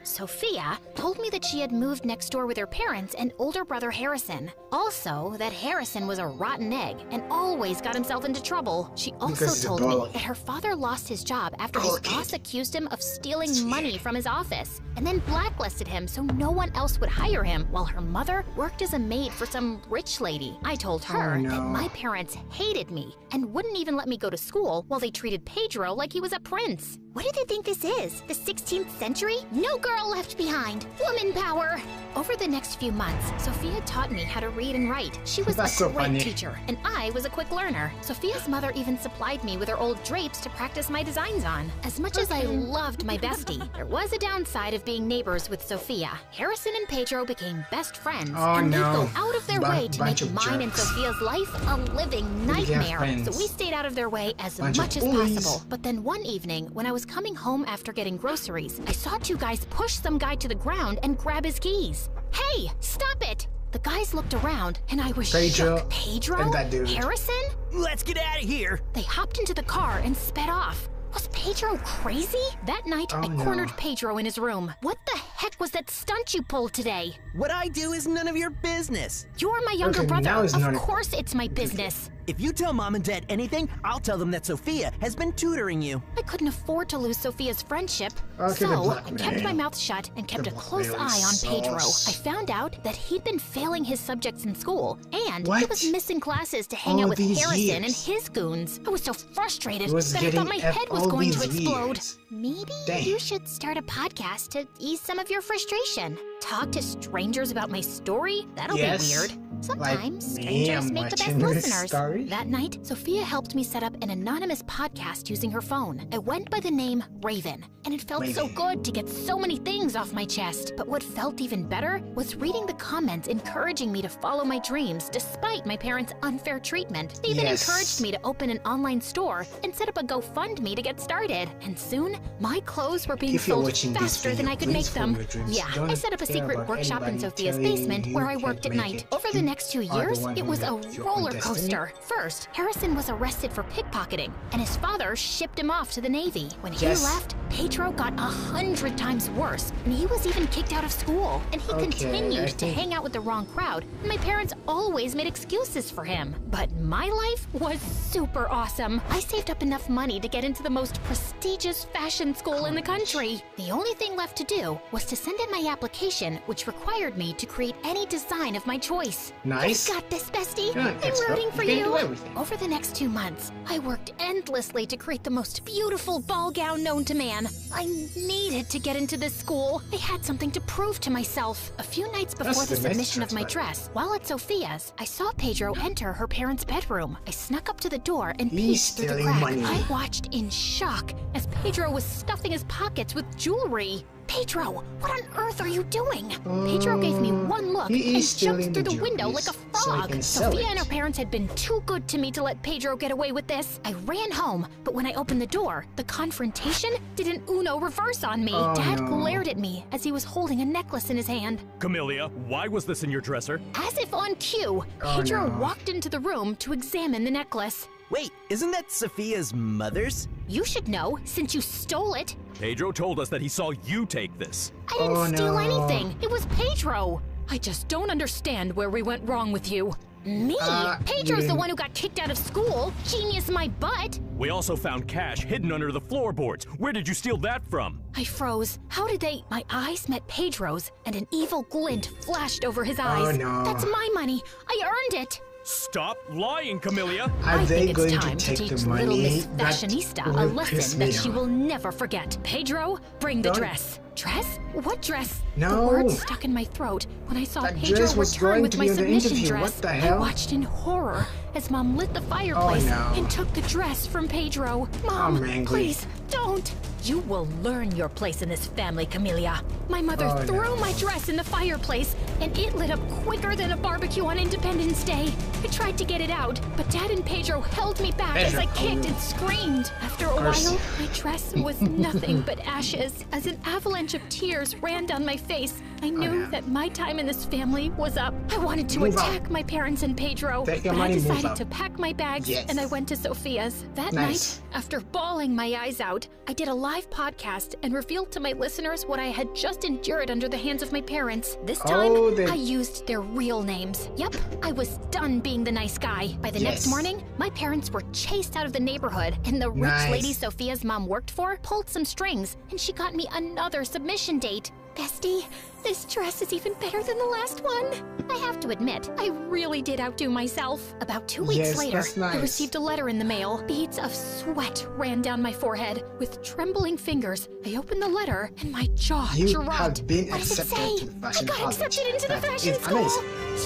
Speaker 5: Sophia, told me that she had moved next door with her parents and older brother Harrison. Also, that Harrison was a rotten egg and always got himself into trouble. She also
Speaker 2: Because he's a
Speaker 5: told me
Speaker 2: bully.
Speaker 5: that her father lost his job after his
Speaker 2: Okay.
Speaker 5: boss accused him of stealing
Speaker 2: That's
Speaker 5: money
Speaker 2: weird.
Speaker 5: from his office and then blacklisted him so no one else would hire him, while her mother worked as a maid for some rich lady. I told her
Speaker 2: Oh, no.
Speaker 5: that my parents hated me and wouldn't even let me go to school while they treated Pedro like he was a prince. What do they think this is? The 16th century? No girl left behind. Woman power. Over the next few months, Sophia taught me how to read and write. She was
Speaker 2: That's
Speaker 5: a
Speaker 2: so
Speaker 5: great
Speaker 2: funny.
Speaker 5: teacher, and I was a quick learner. Sophia's mother even supplied me with her old drapes to practice my designs on. As much as I loved my bestie, there was a downside of being neighbors with Sophia. Harrison and Pedro became best friends,
Speaker 2: Oh,
Speaker 5: and they'd
Speaker 2: no.
Speaker 5: go out of their way to make
Speaker 2: Bunch of
Speaker 5: mine and
Speaker 2: jerks.
Speaker 5: Sophia's life a living
Speaker 2: Really have
Speaker 5: nightmare.
Speaker 2: friends.
Speaker 5: So we stayed out of their way as
Speaker 2: Bunch of
Speaker 5: much as
Speaker 2: bullies.
Speaker 5: possible. But then one evening, when I was coming home after getting groceries, I saw two guys push some guy to the ground and grab his keys. Hey, stop it! The guys looked around, and I was
Speaker 2: Pedro
Speaker 5: shook. Pedro?
Speaker 2: and that dude.
Speaker 5: Harrison?
Speaker 7: Let's get out of here.
Speaker 5: They hopped into the car and sped off. Was Pedro crazy? That night,
Speaker 2: Oh,
Speaker 5: I cornered
Speaker 2: no.
Speaker 5: Pedro in his room. What the heck was that stunt you pulled today?
Speaker 7: What I do is none of your business.
Speaker 5: You're my younger
Speaker 2: Okay,
Speaker 5: brother.
Speaker 2: now it's none
Speaker 5: Of
Speaker 2: of-
Speaker 5: course it's my business.
Speaker 7: If you tell Mom and Dad anything, I'll tell them that Sophia has been tutoring you.
Speaker 5: I couldn't afford to lose Sophia's friendship.
Speaker 2: Okay, the
Speaker 5: So I kept
Speaker 2: blackmail.
Speaker 5: my mouth shut and kept
Speaker 2: The
Speaker 5: a close
Speaker 2: blackmail
Speaker 5: eye on
Speaker 2: is
Speaker 5: Pedro.
Speaker 2: sauce.
Speaker 5: I found out that he'd been failing his subjects in school, and he
Speaker 2: What?
Speaker 5: was missing classes to hang
Speaker 2: All
Speaker 5: out with
Speaker 2: these
Speaker 5: Harrison
Speaker 2: years.
Speaker 5: and his goons. I was so frustrated
Speaker 2: He was
Speaker 5: that I thought my
Speaker 2: getting F
Speaker 5: head was
Speaker 2: all
Speaker 5: going to
Speaker 2: these
Speaker 5: explode.
Speaker 2: years.
Speaker 5: Maybe
Speaker 2: Dang.
Speaker 5: you should start a podcast to ease some of your frustration. Talk to strangers about my story? That'll
Speaker 2: Yes.
Speaker 5: be weird. Sometimes
Speaker 2: Like me,
Speaker 5: strangers
Speaker 2: I'm
Speaker 5: make the best
Speaker 2: watching this
Speaker 5: listeners.
Speaker 2: story.
Speaker 5: That night, Sophia helped me set up an anonymous podcast using her phone. I went by the name Raven, and it felt so
Speaker 2: Raven.
Speaker 5: good to get so many things off my chest. But what felt even better was reading the comments encouraging me to follow my dreams despite my parents' unfair treatment. They even
Speaker 2: Yes.
Speaker 5: encouraged me to open an online store and set up a GoFundMe to get started. And soon, my clothes were being
Speaker 2: If you're
Speaker 5: sold
Speaker 2: watching this
Speaker 5: faster than
Speaker 2: video,
Speaker 5: I could
Speaker 2: please
Speaker 5: make them.
Speaker 2: follow your dreams.
Speaker 5: Yeah,
Speaker 2: Don't
Speaker 5: I set up a
Speaker 2: care
Speaker 5: secret
Speaker 2: about
Speaker 5: workshop in
Speaker 2: anybody
Speaker 5: Sophia's
Speaker 2: telling
Speaker 5: basement
Speaker 2: you
Speaker 5: where I
Speaker 2: can't
Speaker 5: worked at
Speaker 2: make
Speaker 5: night.
Speaker 2: it.
Speaker 5: Over the
Speaker 2: You
Speaker 5: next 2
Speaker 2: are the
Speaker 5: years,
Speaker 2: one
Speaker 5: it
Speaker 2: who
Speaker 5: was a
Speaker 2: made your own
Speaker 5: roller
Speaker 2: destiny.
Speaker 5: coaster. First, Harrison was arrested for pickpocketing, and his father shipped him off to the Navy. When he
Speaker 2: Yes.
Speaker 5: left, Pedro got 100 times worse, and he was even kicked out of school. And he
Speaker 2: Okay, I
Speaker 5: continued to
Speaker 2: think-
Speaker 5: hang out with the wrong crowd, and my parents always made excuses for him. But my life was super awesome. I saved up enough money to get into the most prestigious fashion school in the country. The only thing left to do was to send in my application, which required me to create any design of my choice.
Speaker 2: Nice.
Speaker 5: You got this, bestie.
Speaker 2: You're an
Speaker 5: I'm
Speaker 2: expert.
Speaker 5: rooting for
Speaker 2: You can
Speaker 5: you.
Speaker 2: do everything.
Speaker 5: Over the next 2 months, I worked endlessly to create the most beautiful ball gown known to man. I needed to get into this school. I had something to prove to myself. A few nights before
Speaker 2: That's
Speaker 5: the
Speaker 2: the best
Speaker 5: submission of my
Speaker 2: choice, by the way.
Speaker 5: dress, while at Sophia's, I saw Pedro enter her parents' bedroom. I snuck up to the door and
Speaker 2: He's
Speaker 5: peeked through the
Speaker 2: stealing
Speaker 5: crack.
Speaker 2: money.
Speaker 5: I watched in shock as Pedro was stuffing his pockets with jewelry. Pedro, what on earth are you doing? Pedro gave me one look
Speaker 2: he
Speaker 5: and
Speaker 2: is
Speaker 5: jumped
Speaker 2: stealing
Speaker 5: through
Speaker 2: the
Speaker 5: the window like a
Speaker 2: jewelries so he
Speaker 5: frog.
Speaker 2: can sell
Speaker 5: Sophia
Speaker 2: it.
Speaker 5: and her parents had been too good to me to let Pedro get away with this. I ran home, but when I opened the door, the confrontation did an Uno reverse on me.
Speaker 2: Oh,
Speaker 5: Dad
Speaker 2: no.
Speaker 5: glared at me as he was holding a necklace in his hand.
Speaker 6: Camellia, why was this in your dresser?
Speaker 5: As if on cue,
Speaker 2: Oh,
Speaker 5: Pedro
Speaker 2: no.
Speaker 5: walked into the room to examine the necklace.
Speaker 7: Wait, isn't that Sophia's mother's?
Speaker 5: You should know, since you stole it.
Speaker 6: Pedro told us that he saw you take this.
Speaker 5: I didn't
Speaker 2: Oh,
Speaker 5: steal
Speaker 2: no.
Speaker 5: anything. It was Pedro.
Speaker 3: I just don't understand where we went wrong with you.
Speaker 5: Me?
Speaker 2: you
Speaker 5: Pedro's the
Speaker 2: didn't-
Speaker 5: one who got kicked out of school. Genius my butt.
Speaker 6: We also found cash hidden under the floorboards. Where did you steal that from?
Speaker 5: I froze. How did they? My eyes met Pedro's, and an evil glint flashed over his eyes.
Speaker 2: no.
Speaker 5: That's my money. I earned it.
Speaker 6: Stop lying, Camellia!
Speaker 2: Are
Speaker 5: I
Speaker 2: they
Speaker 5: think
Speaker 2: going
Speaker 5: it's time
Speaker 2: to take
Speaker 5: teach
Speaker 2: the money?
Speaker 5: little Miss
Speaker 2: That
Speaker 5: Fashionista a
Speaker 2: will piss
Speaker 5: lesson
Speaker 2: me
Speaker 5: that she
Speaker 2: off.
Speaker 5: will never forget. Pedro, bring the
Speaker 2: Don't-
Speaker 5: dress. Dress? What dress?
Speaker 2: No.
Speaker 5: The words stuck in my throat when I saw
Speaker 2: That
Speaker 5: Pedro
Speaker 2: dress was
Speaker 5: return
Speaker 2: going
Speaker 5: with
Speaker 2: to
Speaker 5: my
Speaker 2: be in the
Speaker 5: submission
Speaker 2: interview.
Speaker 5: dress.
Speaker 2: What the
Speaker 5: I
Speaker 2: hell?
Speaker 5: watched in horror as Mom lit the fireplace
Speaker 2: no.
Speaker 5: and took the dress from Pedro. Mom,
Speaker 2: I'm angry.
Speaker 5: please, don't. You will learn your place in this family, Camellia. My mother
Speaker 2: Oh,
Speaker 5: threw
Speaker 2: no.
Speaker 5: my dress in the fireplace, and it lit up quicker than a barbecue on Independence Day. I tried to get it out, but Dad and Pedro held me back as I kicked and screamed. After a
Speaker 2: Curse.
Speaker 5: while, my dress was nothing but ashes as an avalanche of tears ran down my face I knew
Speaker 2: no.
Speaker 5: that my time in this family was up. I wanted to
Speaker 2: Move
Speaker 5: attack
Speaker 2: out.
Speaker 5: my parents and Pedro,
Speaker 2: Take your
Speaker 5: but I
Speaker 2: money, move
Speaker 5: decided
Speaker 2: out.
Speaker 5: to pack my bags
Speaker 2: Yes.
Speaker 5: and I went to Sophia's. That
Speaker 2: Nice.
Speaker 5: night, after bawling my eyes out, I did a live podcast and revealed to my listeners what I had just endured under the hands of my parents. This time, I used their real names. Yep, I was done being the nice guy. By the next
Speaker 2: Yes.
Speaker 5: morning, my parents were chased out of the neighborhood, and the rich
Speaker 2: Nice.
Speaker 5: lady Sophia's mom worked for pulled some strings, and she got me another submission date. Bestie, this dress is even better than the last one. I have to admit, I really did outdo myself. About 2 weeks
Speaker 2: Yes,
Speaker 5: later,
Speaker 2: that's nice.
Speaker 5: I received a letter in the mail. Beads of sweat ran down my forehead. With trembling fingers, I opened the letter, and my jaw
Speaker 2: You
Speaker 5: dropped.
Speaker 2: have been
Speaker 5: What does it
Speaker 2: accepted
Speaker 5: say?
Speaker 2: to the
Speaker 5: I
Speaker 2: fashion
Speaker 5: got
Speaker 2: college.
Speaker 5: accepted into the
Speaker 2: That
Speaker 5: fashion
Speaker 2: is
Speaker 5: school.
Speaker 2: amazing.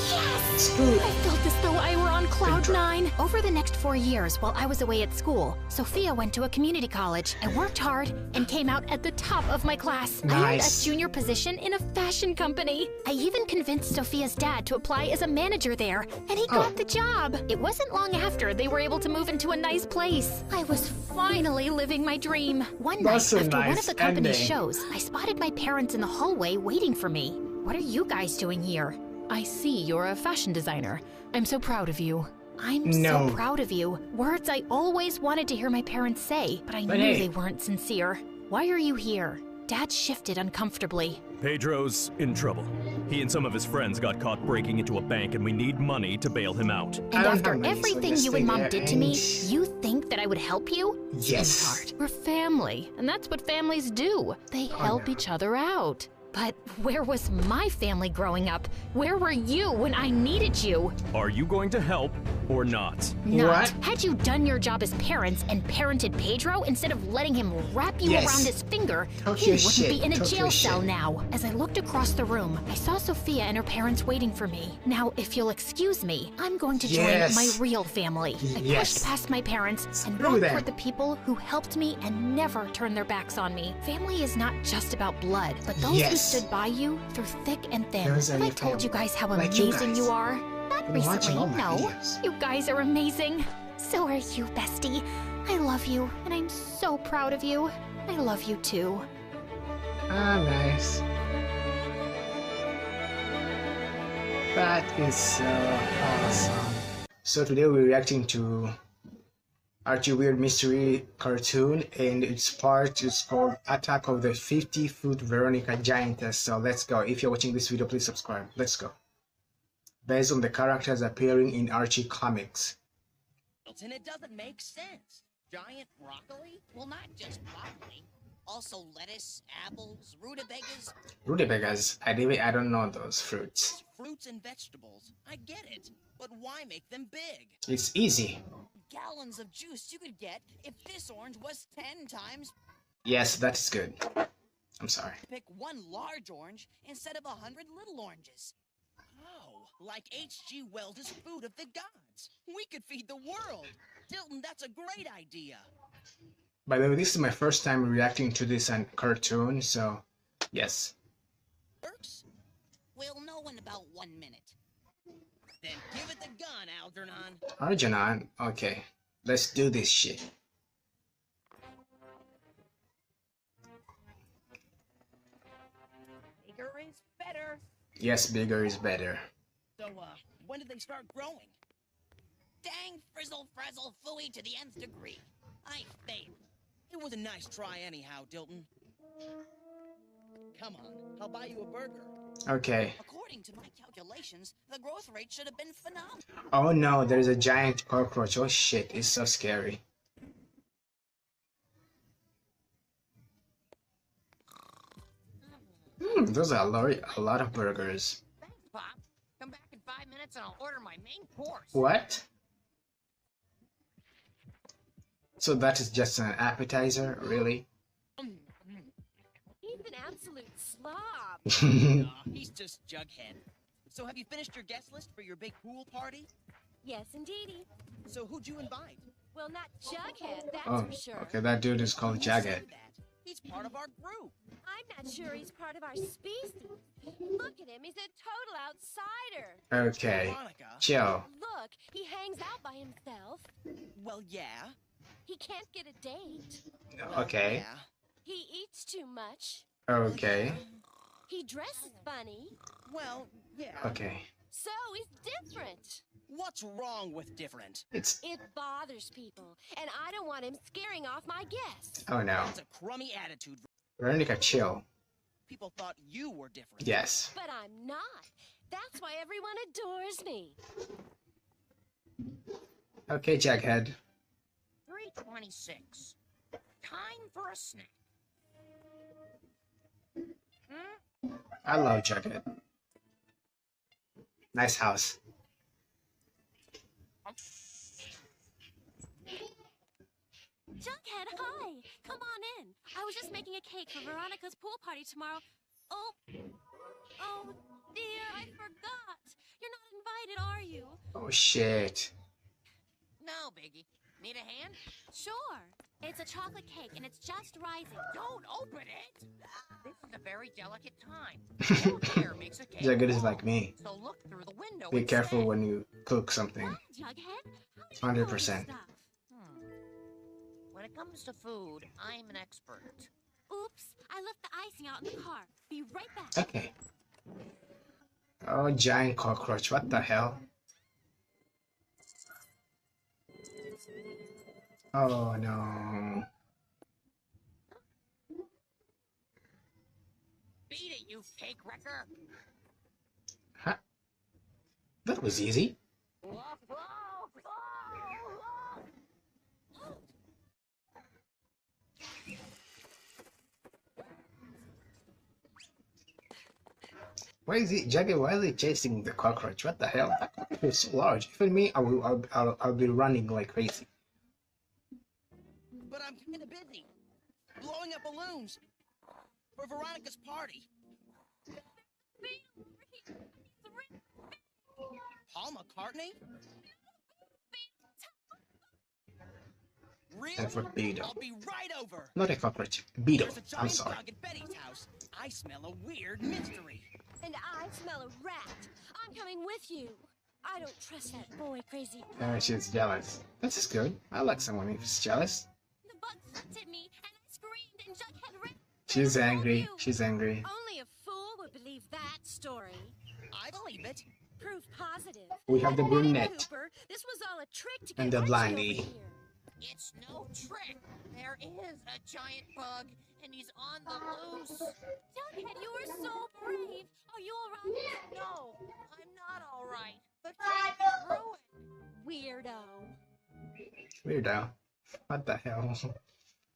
Speaker 5: Yes!
Speaker 2: It's good.
Speaker 5: I felt as though I were on cloud
Speaker 2: Pedro.
Speaker 5: 9. Over the next 4 years, while I was away at school, Sophia went to a community college. I worked hard and came out at the top of my class. I earned a
Speaker 2: Nice.
Speaker 5: junior position in a fashion company. I even convinced Sophia's dad to apply as a manager there, and he got the job. It wasn't long after they were able to move into a nice place. I was finally living my dream. One night,
Speaker 2: That's a
Speaker 5: after one
Speaker 2: nice
Speaker 5: of the company's
Speaker 2: ending.
Speaker 5: shows, I spotted my parents in the hallway waiting for me. What are you guys doing here? I see you're a fashion designer. I'm so proud of you. I'm
Speaker 2: No.
Speaker 5: so proud of you. Words I always wanted to hear my parents say, but I
Speaker 2: But
Speaker 5: knew
Speaker 2: hey.
Speaker 5: they weren't sincere. Why are you here? Dad shifted uncomfortably.
Speaker 6: Pedro's in trouble. He and some of his friends got caught breaking into a bank, and we need money to bail him out.
Speaker 5: And
Speaker 2: don't
Speaker 5: after
Speaker 2: have money, so
Speaker 5: everything
Speaker 2: just
Speaker 5: you
Speaker 2: stay
Speaker 5: and Mom
Speaker 2: there
Speaker 5: did to me,
Speaker 2: and-
Speaker 5: you think that I would help you?
Speaker 2: Yes.
Speaker 5: Sweetheart, we're family, and that's what families do. They help
Speaker 2: no.
Speaker 5: each other out. But where was my family growing up? Where were you when I needed you?
Speaker 6: Are you going to help or not?
Speaker 5: Not.
Speaker 2: What?
Speaker 5: Had you done your job as parents and parented Pedro instead of letting him wrap you
Speaker 2: Yes.
Speaker 5: around his finger,
Speaker 2: Talk
Speaker 5: he
Speaker 2: your
Speaker 5: wouldn't
Speaker 2: shit.
Speaker 5: be in a
Speaker 2: Talk
Speaker 5: jail
Speaker 2: your
Speaker 5: cell
Speaker 2: shit.
Speaker 5: now. As I looked across the room, I saw Sophia and her parents waiting for me. Now, if you'll excuse me, I'm going to join
Speaker 2: Yes.
Speaker 5: my real family. I
Speaker 2: Yes.
Speaker 5: pushed past my parents and
Speaker 2: Screw
Speaker 5: walked
Speaker 2: them.
Speaker 5: toward the people who helped me and never turned their backs on me. Family is not just about blood, but those who
Speaker 2: Yes.
Speaker 5: stood by you through thick and thin.
Speaker 2: Those are
Speaker 5: Have I
Speaker 2: your
Speaker 5: told you
Speaker 2: family.
Speaker 5: guys how
Speaker 2: Like you
Speaker 5: amazing
Speaker 2: guys.
Speaker 5: you are? Not
Speaker 2: I've been watching
Speaker 5: recently,
Speaker 2: all my
Speaker 5: no.
Speaker 2: videos.
Speaker 5: You guys are amazing. So are you, bestie. I love you, and I'm so proud of you. I love you too.
Speaker 2: Ah, nice. That is so awesome. So today we're reacting to Archie Weird Mystery cartoon, and its part is called Attack of the 50-Foot Veronica Giantess. So let's go. If you're watching this video, please subscribe. Let's go. Based on the characters appearing in Archie comics.
Speaker 8: And it doesn't make sense. Giant broccoli? Well, not just broccoli. Also lettuce, apples, rutabagas,
Speaker 2: Rutabagas, I don't know those fruits.
Speaker 8: fruits and vegetables. I get it. But why make them big?
Speaker 2: It's easy.
Speaker 8: Gallons of juice you could get if this orange was 10 times.
Speaker 2: Yes, that is good. I'm sorry.
Speaker 8: Pick one large orange instead of 100 little oranges. Oh, like H.G. Wells' Food of the Gods. We could feed the world. Dilton, that's a great idea.
Speaker 2: By the way, this is my first time reacting to this cartoon, so yes.
Speaker 8: Works? We'll know in about 1 minute. Then give it the gun, Algernon.
Speaker 2: Arjanon, okay. Let's do this shit.
Speaker 8: Bigger is better.
Speaker 2: Yes, bigger is better.
Speaker 8: So, when did they start growing? Dang, frizzle, frazzle, phooey to the nth degree. I failed. It was a nice try anyhow, Dilton. Come on, I'll buy you a burger.
Speaker 2: Okay.
Speaker 8: According to my calculations, the growth rate should have been phenomenal.
Speaker 2: Oh no, there's a giant cockroach. Oh shit, it's so scary. Those are a lot of burgers.
Speaker 8: Thanks, Pop. Come back in 5 minutes and I'll order my main course.
Speaker 2: What? So that is just an appetizer, really?
Speaker 9: He's an absolute slob.
Speaker 8: He's just Jughead. So have you finished your guest list for your big pool party?
Speaker 9: Yes, indeedy.
Speaker 8: So who'd you invite?
Speaker 9: Well, not Jughead, that's
Speaker 2: Oh,
Speaker 9: for sure.
Speaker 2: okay, that dude is called
Speaker 8: Who
Speaker 2: Jagged.
Speaker 8: said that? He's part of our group.
Speaker 9: I'm not sure he's part of our species. Look at him, he's a total outsider.
Speaker 2: Okay,
Speaker 8: Veronica.
Speaker 2: chill.
Speaker 9: Look, he hangs out by himself.
Speaker 8: Well, yeah.
Speaker 9: He can't get a date.
Speaker 2: Okay,
Speaker 8: Yeah.
Speaker 9: He eats too much.
Speaker 2: okay.
Speaker 9: He dresses funny.
Speaker 8: Well, yeah.
Speaker 2: Okay.
Speaker 9: So he's different.
Speaker 8: What's wrong with different?
Speaker 2: It's...
Speaker 9: It bothers people, and I don't want him scaring off my guests.
Speaker 2: Oh no.
Speaker 8: That's a crummy attitude.
Speaker 2: Veronica, chill.
Speaker 8: People thought you were different.
Speaker 2: Yes.
Speaker 9: But I'm not. That's why everyone adores me.
Speaker 2: Okay, Jughead.
Speaker 7: 3:26. Time for a snack.
Speaker 2: I love Jughead. Nice house.
Speaker 9: Jughead, hi. Come on in. I was just making a cake for Veronica's pool party tomorrow. Oh dear, I forgot. You're not invited, are you?
Speaker 2: Oh shit.
Speaker 7: No biggie. Need a hand?
Speaker 9: Sure. It's a chocolate cake, and it's just rising.
Speaker 7: Don't open it. This is a very delicate time. No air makes a cake
Speaker 2: Jughead is
Speaker 7: warm.
Speaker 2: like me.
Speaker 7: So look through the window.
Speaker 2: Be careful
Speaker 7: instead.
Speaker 2: when you cook something.
Speaker 9: What, Jughead? How do you know this
Speaker 2: 100%.
Speaker 9: stuff?
Speaker 7: When it comes to food, I'm an expert.
Speaker 9: Oops, I left the icing out in the car. Be right back.
Speaker 2: Okay. Oh, giant cockroach. What the hell? Oh no.
Speaker 7: Beat it, you cake wrecker.
Speaker 2: Huh? That was easy. Why is he, Jughead? Why is he chasing the cockroach? What the hell? That cockroach is so large. Even me, I'll be running like crazy.
Speaker 8: But I'm kind of busy. Blowing up balloons. For Veronica's party. Paul McCartney? Really?
Speaker 2: And for Beetle.
Speaker 8: I'll be right over.
Speaker 2: Not a cockroach. Beetle.
Speaker 8: There's a
Speaker 2: I'm
Speaker 8: giant
Speaker 2: sorry.
Speaker 8: dog at Betty's house. I smell a weird mystery.
Speaker 9: And I smell a rat. I'm coming with you. I don't trust that boy, crazy.
Speaker 2: She's jealous. This is good. I like someone who's jealous.
Speaker 9: The bug looked at me, and I screamed, and Jughead ran.
Speaker 2: She's angry. She's angry.
Speaker 9: Only a fool would believe that story.
Speaker 8: I believe it.
Speaker 9: Proof positive.
Speaker 2: We have the brunette
Speaker 9: Cooper, this was all a trick to get
Speaker 2: and the
Speaker 9: Archie
Speaker 2: blondie.
Speaker 9: over here.
Speaker 7: It's no trick. There is a giant bug, and he's on the loose.
Speaker 9: Jughead, you were so brave. Are you all right?
Speaker 7: No, I'm not all right. The cake is ruined.
Speaker 9: Weirdo.
Speaker 2: Weirdo. What the hell?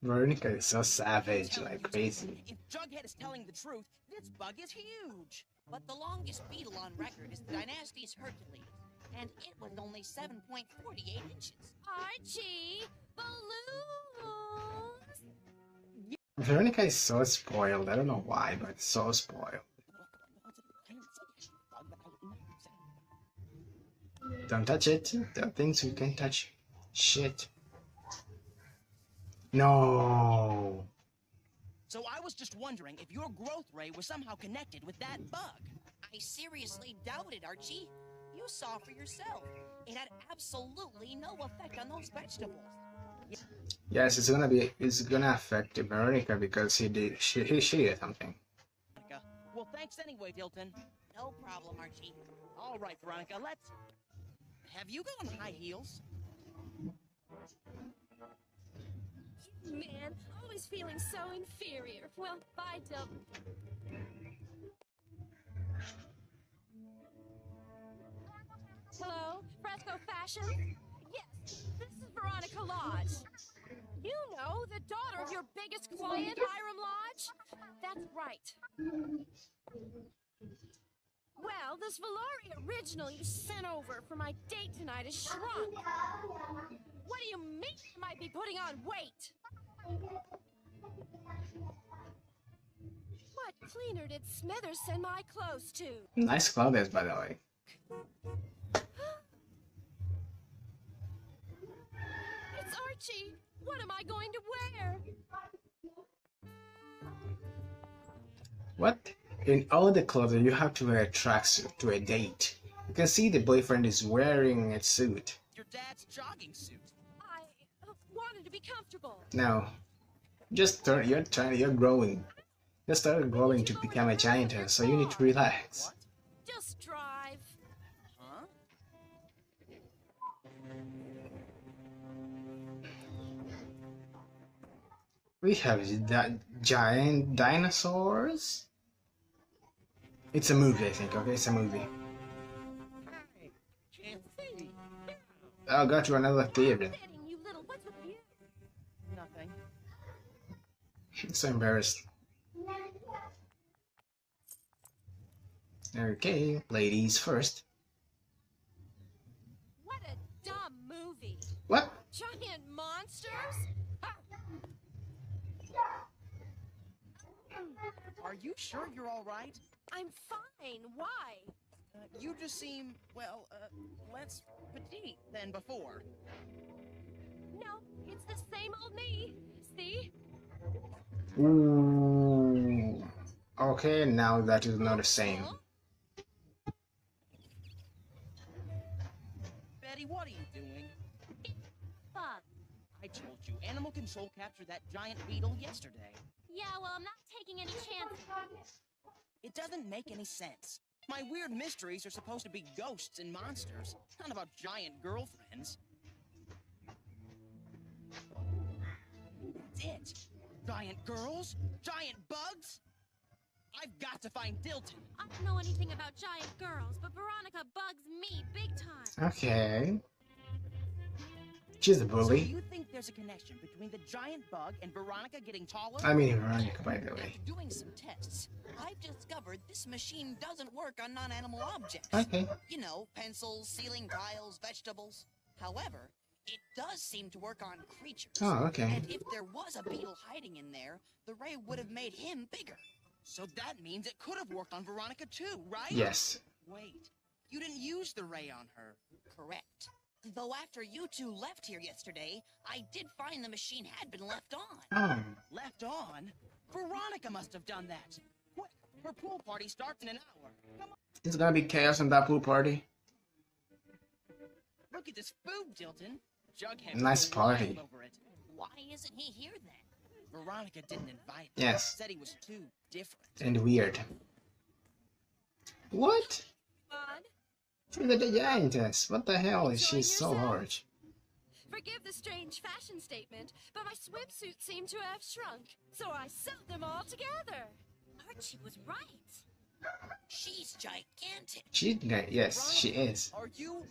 Speaker 2: Veronica is so savage, like crazy.
Speaker 8: If Jughead is telling the truth, this bug is huge. But the longest beetle on record is the Dynasty's Hercules, and it was only 7.48 inches.
Speaker 9: Archie, balloons.
Speaker 2: Veronica is so spoiled. I don't know why, but so spoiled. Don't touch it. There are things we can touch. Shit. No.
Speaker 8: So I was just wondering if your growth rate was somehow connected with that bug. I seriously doubt it, Archie. You saw for yourself. It had absolutely no effect on those vegetables.
Speaker 2: Yes, it's gonna affect Veronica because she did something.
Speaker 8: Well, thanks anyway, Dilton.
Speaker 7: No problem, Archie.
Speaker 8: All right, Veronica, let's... Have you got on high heels?
Speaker 9: Man, always feeling so inferior. Well, bye, Dub. Hello, Fresco Fashion? Yes, this is Veronica Lodge. You know, the daughter of your biggest client, Hiram Lodge? That's right. Well, this Valari original you sent over for my date tonight is shrunk. What do you mean you might be putting on weight? What cleaner did Smithers send my clothes to?
Speaker 2: Nice clothes, by the way.
Speaker 9: It's Archie. What am I going to wear?
Speaker 2: What? In all the clothes, you have to wear a tracksuit to a date. You can see the boyfriend is wearing a suit.
Speaker 8: Your dad's jogging suit.
Speaker 9: I wanted to be comfortable.
Speaker 2: Now, just you're growing. They started growing to become a giantess, so you need to relax.
Speaker 8: What?
Speaker 9: Just drive.
Speaker 8: Huh?
Speaker 2: We have that giant dinosaurs. It's a movie, I think. Okay, it's a movie.
Speaker 8: Hey, can't see.
Speaker 2: I'll go to another theater.
Speaker 9: Sitting, you little. What's with you?
Speaker 8: Nothing.
Speaker 2: So embarrassed. Okay, ladies first.
Speaker 9: What a dumb movie.
Speaker 2: What?
Speaker 9: Giant monsters? Ah,
Speaker 8: Are you sure you're all right?
Speaker 9: I'm fine. Why?
Speaker 8: You just seem, well, less petite than before.
Speaker 9: No, it's the same old me. See?
Speaker 2: Ooh. Okay, now that is not the same.
Speaker 8: Betty, what are you doing?
Speaker 9: Fuck.
Speaker 8: I told you, animal control captured that giant beetle yesterday.
Speaker 9: Yeah, well, I'm not taking any chances.
Speaker 8: It doesn't make any sense. My weird mysteries are supposed to be ghosts and monsters, not about giant girlfriends. That's it. Giant girls? Giant bugs? I've got to find Dilton.
Speaker 9: I don't know anything about giant girls, but Veronica bugs me big time.
Speaker 2: Okay. She's a
Speaker 8: So
Speaker 2: bully.
Speaker 8: you think there's a connection between the giant bug and Veronica getting taller?
Speaker 2: I mean Veronica, by the way.
Speaker 7: After doing some tests, I've discovered this machine doesn't work on non-animal objects.
Speaker 2: Okay.
Speaker 7: You know, pencils, ceiling tiles, vegetables. However, it does seem to work on creatures.
Speaker 2: Oh, okay.
Speaker 7: And if there was a beetle hiding in there, the ray would have made him bigger.
Speaker 8: So that means it could have worked on Veronica too, right?
Speaker 2: Yes.
Speaker 8: Wait, you didn't use the ray on her.
Speaker 7: Correct. Though after you two left here yesterday, I did find the machine had been left on.
Speaker 2: Oh.
Speaker 8: Left on? Veronica must have done that. What? Her pool party starts in an hour. Come on,
Speaker 2: It's gonna be chaos in that pool party.
Speaker 8: look at this boob, Dilton. Jughead
Speaker 2: Nice
Speaker 8: was wild
Speaker 2: party.
Speaker 8: over it.
Speaker 7: Why isn't he here then?
Speaker 8: Veronica didn't invite him.
Speaker 2: Yes.
Speaker 8: Said he was too different.
Speaker 2: And weird. What?
Speaker 9: Fun.
Speaker 2: She's a giantess. What the hell is she so large?
Speaker 9: Forgive the strange fashion statement, but my swimsuits seem to have shrunk, so I sewed them all together. Archie was right.
Speaker 7: She's gigantic.
Speaker 2: Yes, she is.
Speaker 8: Are you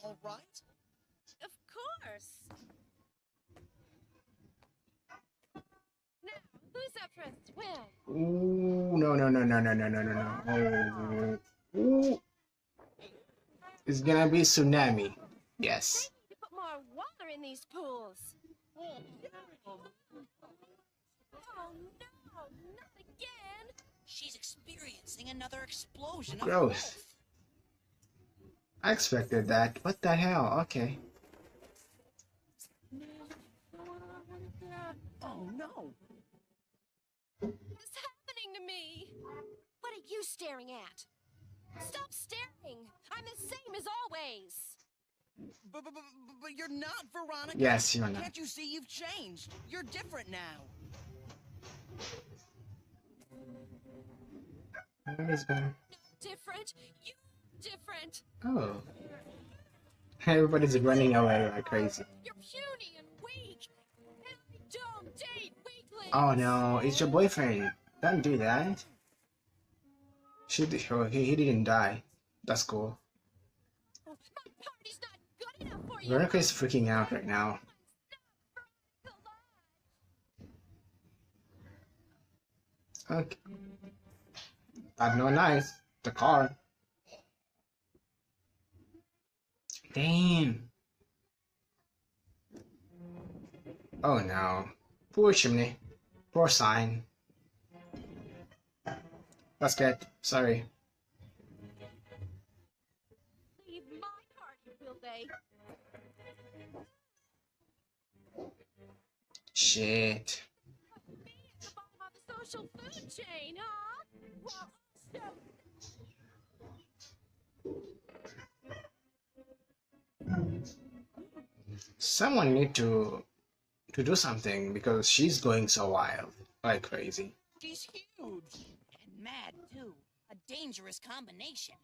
Speaker 8: all right?
Speaker 9: Of course. Now, who's up for a swim?
Speaker 2: Ooh, no, no, no, no, no, no, no, no, no. Oh, ooh. It's gonna be tsunami. Yes.
Speaker 9: To put more water in these pools. Oh no, not again.
Speaker 7: She's experiencing another explosion of
Speaker 2: Growth.
Speaker 7: growth.
Speaker 2: I expected that. What the hell? Okay.
Speaker 8: Oh no.
Speaker 9: What's happening to me? What are you staring at? Stop staring. I'm the same as always.
Speaker 8: But you're not Veronica.
Speaker 2: Yes, you're not.
Speaker 8: Can't you see you've changed? You're different now.
Speaker 2: What is going?
Speaker 9: Different. You different.
Speaker 2: Oh. Everybody's running away like crazy.
Speaker 9: You're puny and weak. And I don't date weaklings.
Speaker 2: Oh no, it's your boyfriend. Don't do that. He didn't die. That's cool.
Speaker 9: My party's not good enough for you.
Speaker 2: Veronica is freaking out right now. Okay. That's not nice. The car. Damn. Oh no. Poor chimney. Poor sign. That's good. Sorry.
Speaker 9: Leave my party, will they?
Speaker 2: Shit.
Speaker 9: Me at the bottom of the social food chain, huh? Well,
Speaker 2: Someone need to do something because she's going so wild. Like crazy.
Speaker 8: She's huge. And mad, too. A dangerous combination.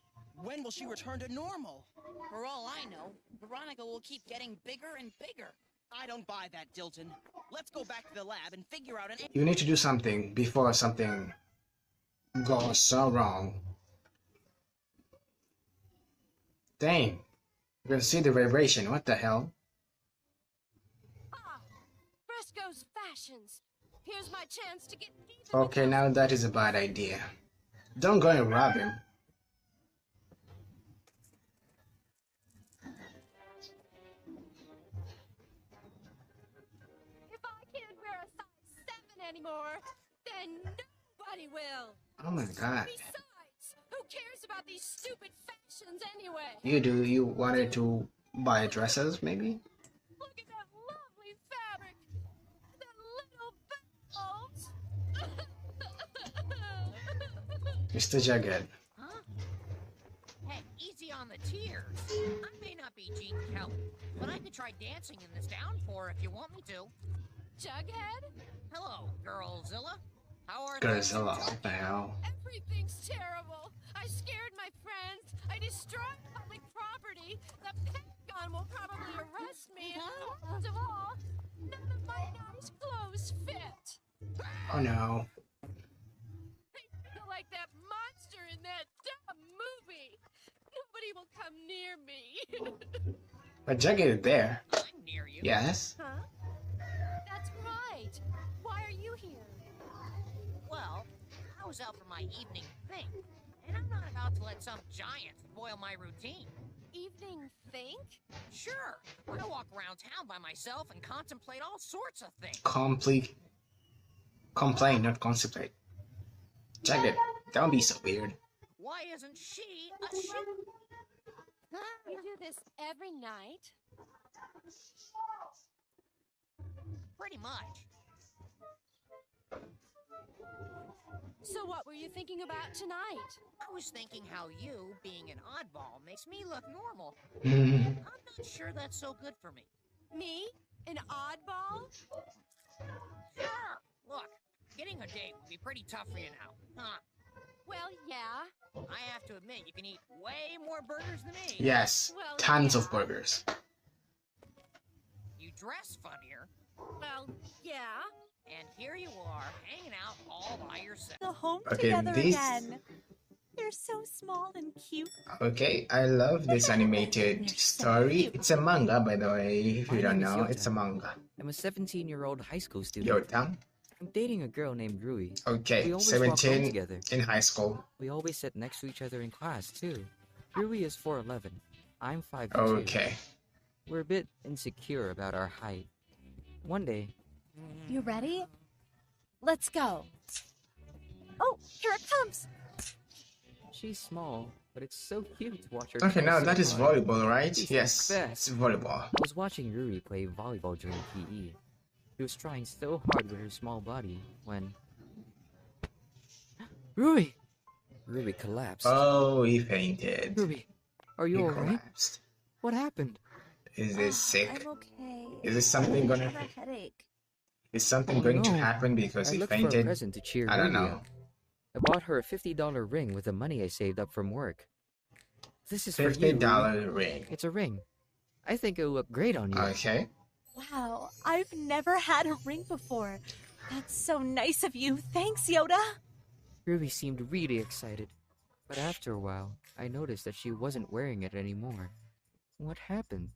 Speaker 8: When will she return to normal?
Speaker 7: For all I know, Veronica will keep getting bigger and bigger.
Speaker 8: I don't buy that, Dilton. Let's go back to the lab and figure out an...
Speaker 2: You need to do something before something goes so wrong. Dang. You can see the vibration. What the hell?
Speaker 9: Ah, Fresco's fashions. Here's my chance to get even.
Speaker 2: Okay, now that is a bad idea. Don't go and rob him.
Speaker 9: If I can't wear a size 7 anymore, then nobody will.
Speaker 2: Oh my god.
Speaker 9: Besides, who cares about these stupid fashions anyway?
Speaker 2: You wanted to buy dresses, maybe?
Speaker 9: Look at that lovely fabric. That little bells.
Speaker 2: Mr. Jagged.
Speaker 10: Huh? Hey, easy on the tears. I may not be Gene Kelly, but I could try dancing in this downpour if you want me to.
Speaker 9: Jughead?
Speaker 10: Hello, Girlzilla. How are
Speaker 2: Godzilla, what the hell?
Speaker 9: Everything's terrible. I scared my friends. I destroyed public property. The Pentagon will probably arrest me. And worst of all, none of my nice clothes fit.
Speaker 2: Oh no.
Speaker 9: I feel like that monster in that dumb movie. Nobody will come near me.
Speaker 2: But Jagged is there.
Speaker 10: I'm near you.
Speaker 2: Yes?
Speaker 9: Huh? That's right. Why are you here?
Speaker 10: Well, I was out for my evening thing, and I'm not about to let some giant spoil my routine.
Speaker 9: Evening think?
Speaker 10: Sure, I walk around town by myself and contemplate all sorts of things.
Speaker 2: Complain, not contemplate. Jagged, don't be so weird.
Speaker 10: Why isn't she a ship?
Speaker 9: You do this every night?
Speaker 10: Pretty much.
Speaker 9: So what were you thinking about tonight?
Speaker 10: I was thinking how you, being an oddball, makes me look normal.
Speaker 2: Hmm.
Speaker 10: I'm not sure that's so good for me.
Speaker 9: Me? An oddball?
Speaker 10: Sure. Look, getting a date would be pretty tough for you now, huh?
Speaker 9: Well, yeah.
Speaker 10: I have to admit, you can eat way more burgers than me.
Speaker 2: Yes,
Speaker 9: Well,
Speaker 2: tons
Speaker 9: yeah.
Speaker 2: of burgers.
Speaker 10: You dress funnier,
Speaker 9: Well, yeah.
Speaker 10: and here you are, hanging out all by yourself.
Speaker 11: The home
Speaker 2: Okay,
Speaker 11: together
Speaker 2: this-
Speaker 11: again. They're so small and cute.
Speaker 2: Okay, I love this animated story. It's a manga, by the way, if you
Speaker 12: My
Speaker 2: don't
Speaker 12: name is
Speaker 2: know.
Speaker 12: Yota.
Speaker 2: It's a manga.
Speaker 12: I'm a 17-year-old high school student.
Speaker 2: Yota.
Speaker 12: I'm dating a girl named Rui.
Speaker 2: Okay,
Speaker 12: We always walk home
Speaker 2: 17
Speaker 12: together.
Speaker 2: in high school.
Speaker 12: We always sit next to each other in class, too. Rui is 4'11". I'm 5'2".
Speaker 2: Okay.
Speaker 12: We're a bit insecure about our height. One day...
Speaker 11: You ready? Let's go. Oh, here it comes.
Speaker 12: She's small, but it's so cute to watch her.
Speaker 2: Okay,
Speaker 12: try
Speaker 2: now
Speaker 12: so
Speaker 2: that is
Speaker 12: hard.
Speaker 2: volleyball, right?
Speaker 12: She's
Speaker 2: Yes,
Speaker 12: the best.
Speaker 2: it's volleyball.
Speaker 12: I was watching Rui play volleyball during PE. She was trying so hard with her small body when... Rui! Rui collapsed.
Speaker 2: Oh, he fainted.
Speaker 12: Rui, are you
Speaker 2: He
Speaker 12: alright?
Speaker 2: collapsed.
Speaker 12: What happened?
Speaker 2: Is this sick?
Speaker 11: I'm okay.
Speaker 2: Is this something
Speaker 11: I
Speaker 2: gonna...
Speaker 11: have a headache.
Speaker 2: Is something
Speaker 12: Oh,
Speaker 2: going to
Speaker 12: no.
Speaker 2: happen because
Speaker 12: I
Speaker 2: he
Speaker 12: looked for a
Speaker 2: fainted?
Speaker 12: present to cheer
Speaker 2: I don't
Speaker 12: Rui
Speaker 2: know.
Speaker 12: up. I bought her a $50 ring with the money I saved up from work. This is for you, Rui.
Speaker 2: $50 ring.
Speaker 12: It's a ring. I think it'll look great on you.
Speaker 2: Okay.
Speaker 11: Wow, I've never had a ring before. That's so nice of you. Thanks, Yoda.
Speaker 12: Ruby seemed really excited, but after a while, I noticed that she wasn't wearing it anymore. What happened?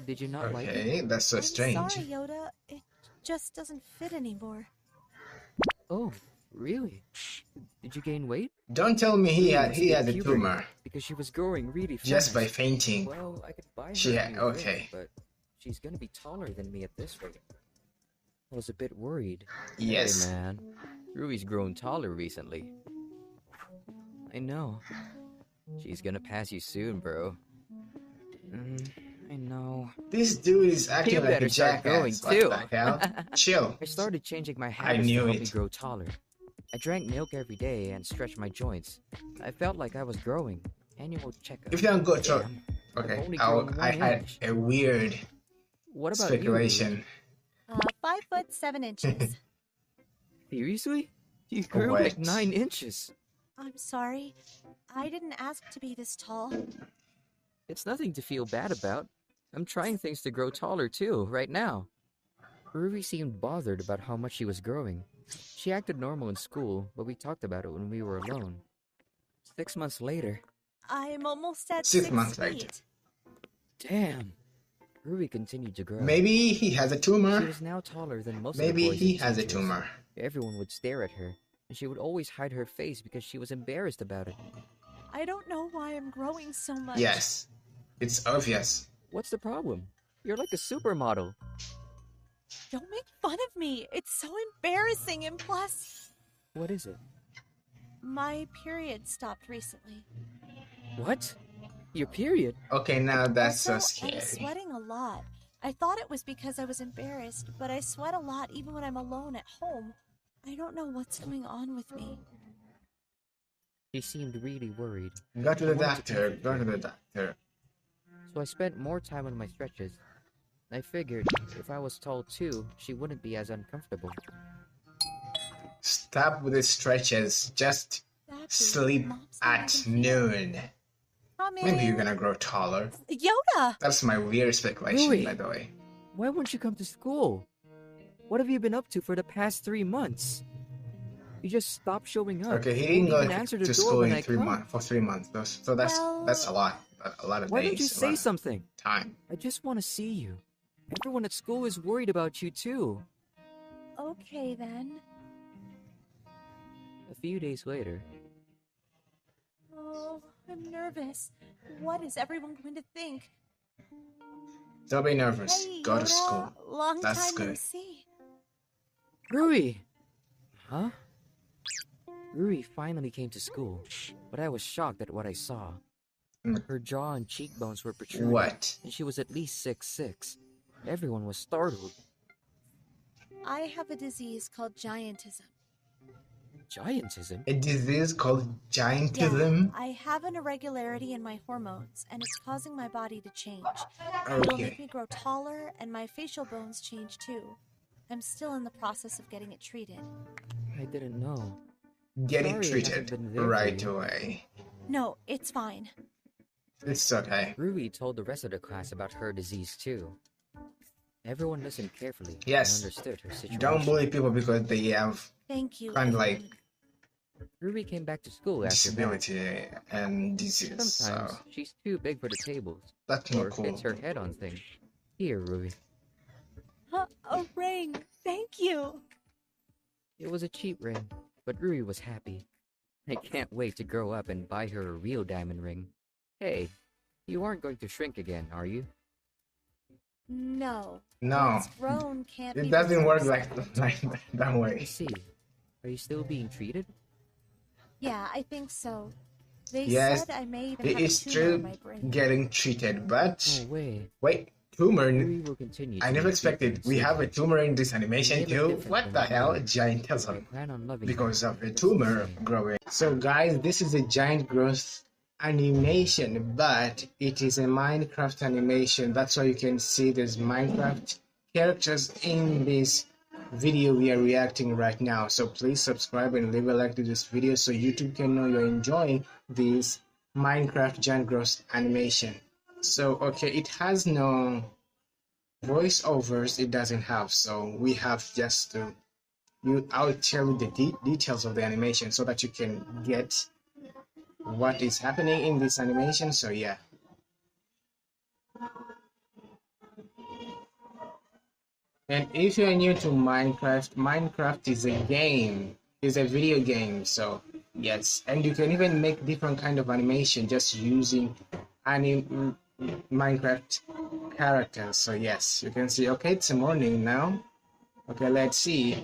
Speaker 12: Did you not like it?
Speaker 2: Okay, that's so
Speaker 11: I'm
Speaker 2: strange.
Speaker 11: sorry, Yoda. It just doesn't fit anymore.
Speaker 12: Oh, really? Did you gain weight?
Speaker 2: Don't tell me he
Speaker 12: Ruby
Speaker 2: had
Speaker 12: must
Speaker 2: he
Speaker 12: be
Speaker 2: had a
Speaker 12: puberty
Speaker 2: tumor
Speaker 12: because she was growing really fast.
Speaker 2: just by fainting.
Speaker 12: Well, I could buy her
Speaker 2: She
Speaker 12: a
Speaker 2: had
Speaker 12: new
Speaker 2: okay.
Speaker 12: ring, but she's gonna be taller than me at this rate. I was a bit worried.
Speaker 2: Yes.
Speaker 12: Hey, man. Ruby's grown taller recently. I know. She's gonna pass you soon, bro. I know.
Speaker 2: This dude is acting
Speaker 12: You
Speaker 2: like a
Speaker 12: better start growing
Speaker 2: jackass.
Speaker 12: too.
Speaker 2: What the hell? Chill.
Speaker 12: I started changing my
Speaker 2: I
Speaker 12: habits
Speaker 2: knew
Speaker 12: to help me
Speaker 2: it.
Speaker 12: grow taller. I drank milk every day and stretched my joints. I felt like I was growing. Annual checkup.
Speaker 2: If you don't go to
Speaker 12: Damn, I've
Speaker 2: okay,
Speaker 12: only
Speaker 2: I
Speaker 12: grown
Speaker 2: I
Speaker 12: 1
Speaker 2: had
Speaker 12: inch.
Speaker 2: a weird
Speaker 12: What about you, Ruby?
Speaker 2: speculation.
Speaker 11: 5'7"
Speaker 12: Seriously? You grew like
Speaker 2: What?
Speaker 12: 9 inches.
Speaker 11: I'm sorry. I didn't ask to be this tall.
Speaker 12: It's nothing to feel bad about. I'm trying things to grow taller too, right now. Ruby seemed bothered about how much she was growing. She acted normal in school, but we talked about it when we were alone. 6 months later.
Speaker 11: I'm almost at
Speaker 2: 6
Speaker 11: 6
Speaker 2: months later.
Speaker 11: feet.
Speaker 12: Damn. Ruby continued to grow.
Speaker 2: Maybe he has a
Speaker 12: She
Speaker 2: tumor.
Speaker 12: was now taller than most of
Speaker 2: Maybe
Speaker 12: the boys
Speaker 2: he
Speaker 12: and
Speaker 2: has a
Speaker 12: teachers.
Speaker 2: tumor.
Speaker 12: Everyone would stare at her, and she would always hide her face because she was embarrassed about it.
Speaker 11: I don't know why I'm growing so much.
Speaker 2: Yes, it's obvious.
Speaker 12: What's the problem? You're like a supermodel.
Speaker 11: Don't make fun of me. It's so embarrassing, and plus,
Speaker 12: What is it?
Speaker 11: my period stopped recently.
Speaker 12: What? Your period?
Speaker 2: Okay, now that's so
Speaker 11: Also, I'm
Speaker 2: scary.
Speaker 11: sweating a lot. I thought it was because I was embarrassed, but I sweat a lot even when I'm alone at home. I don't know what's going on with me.
Speaker 12: She seemed really worried.
Speaker 2: Go to the
Speaker 12: I wanted
Speaker 2: doctor.
Speaker 12: comfort
Speaker 2: Go
Speaker 12: her.
Speaker 2: to the doctor.
Speaker 12: So I spent more time on my stretches. I figured if I was tall too, she wouldn't be as uncomfortable.
Speaker 2: Stop with the stretches. Just sleep at noon. Maybe you're gonna grow taller.
Speaker 11: Yoda!
Speaker 2: That's my weird speculation,
Speaker 12: Louis.
Speaker 2: by the way.
Speaker 12: Why won't you come to school? What have you been up to for the past 3 months? You just stopped showing up.
Speaker 2: Okay, he
Speaker 12: Won't
Speaker 2: didn't go
Speaker 12: even answer the
Speaker 2: to
Speaker 12: door
Speaker 2: school
Speaker 12: when
Speaker 2: in
Speaker 12: I
Speaker 2: 3
Speaker 12: come.
Speaker 2: months for 3 months. So that's a lot. A lot of
Speaker 12: Why
Speaker 2: days.
Speaker 12: don't you
Speaker 2: a
Speaker 12: say
Speaker 2: lot of
Speaker 12: something?
Speaker 2: time.
Speaker 12: I just want to see you. Everyone at school is worried about you too.
Speaker 11: Okay then.
Speaker 12: A few days later,
Speaker 11: Oh, I'm nervous. What is everyone going to think?
Speaker 2: Don't be nervous.
Speaker 11: Hey,
Speaker 2: Go to
Speaker 11: Yoda.
Speaker 2: school.
Speaker 11: Long
Speaker 2: That's
Speaker 11: time no
Speaker 2: good.
Speaker 11: see.
Speaker 12: Rui! Huh? Rui finally came to school, but I was shocked at what I saw. Her jaw and cheekbones were protruding.
Speaker 2: What?
Speaker 12: And she was at least 6'6". Everyone was startled.
Speaker 11: I have a disease called giantism.
Speaker 12: Giantism?
Speaker 2: A disease called
Speaker 11: Yeah,
Speaker 2: giantism?
Speaker 11: I have an irregularity in my hormones, and it's causing my body to change. It'll make
Speaker 2: Okay.
Speaker 11: me grow taller, and my facial bones change too. I'm still in the process of getting it treated.
Speaker 12: I didn't know.
Speaker 2: Get it
Speaker 12: Sorry I haven't
Speaker 2: treated
Speaker 12: been there for
Speaker 2: right
Speaker 12: you.
Speaker 2: away.
Speaker 11: No, it's fine.
Speaker 2: It's okay.
Speaker 12: Rui told the rest of the class about her disease too. Everyone listened carefully
Speaker 2: Yes.
Speaker 12: and understood her situation.
Speaker 2: Don't bully people because they have
Speaker 11: Thank you.
Speaker 2: kind of like
Speaker 11: everyone.
Speaker 12: Rui came back to school after that.
Speaker 2: disability and disease.
Speaker 12: Sometimes
Speaker 2: So
Speaker 12: she's too big for the tables,
Speaker 2: that's
Speaker 12: or
Speaker 2: not cool.
Speaker 12: hits her head on things. Here, Rui.
Speaker 11: A ring. Thank you.
Speaker 12: It was a cheap ring, but Rui was happy. I can't wait to grow up and buy her a real diamond ring. Hey, you aren't going to shrink again, are you?
Speaker 11: No.
Speaker 2: No.
Speaker 11: What's grown can't be
Speaker 2: It doesn't work
Speaker 11: reversed.
Speaker 2: like that
Speaker 12: I
Speaker 2: way.
Speaker 12: see. Are you still being treated?
Speaker 11: Yeah, I think so. They
Speaker 2: Yes,
Speaker 11: said I may even
Speaker 2: it
Speaker 11: have a
Speaker 2: is
Speaker 11: tumor in
Speaker 2: true
Speaker 11: my brain.
Speaker 2: getting treated, but
Speaker 12: No way.
Speaker 2: wait, tumor.
Speaker 12: Rui will continue.
Speaker 2: I
Speaker 12: to
Speaker 2: never
Speaker 12: be
Speaker 2: expected
Speaker 12: treated
Speaker 2: we
Speaker 12: soon.
Speaker 2: have a tumor in this animation
Speaker 12: They look
Speaker 2: too.
Speaker 12: different
Speaker 2: What
Speaker 12: than
Speaker 2: the
Speaker 12: they
Speaker 2: hell?
Speaker 12: do. I
Speaker 2: Giantism.
Speaker 12: plan on loving
Speaker 2: Because
Speaker 12: her.
Speaker 2: of a
Speaker 12: That's the
Speaker 2: tumor
Speaker 12: same.
Speaker 2: growing. So guys, this is a giant growth animation, but it is a Minecraft animation. That's why you can see there's Minecraft characters in this video we are reacting right now. So please subscribe and leave a like to this video so YouTube can know you're enjoying this Minecraft giant growth animation. So okay, it has no voiceovers, it doesn't have, so we have just to I'll tell you the details of the animation so that you can get what is happening in this animation. So yeah, and if you're new to Minecraft is a game, is a video game. So yes, and you can even make different kind of animation just using Minecraft characters. So yes, you can see. Okay, it's morning now. Okay, let's see.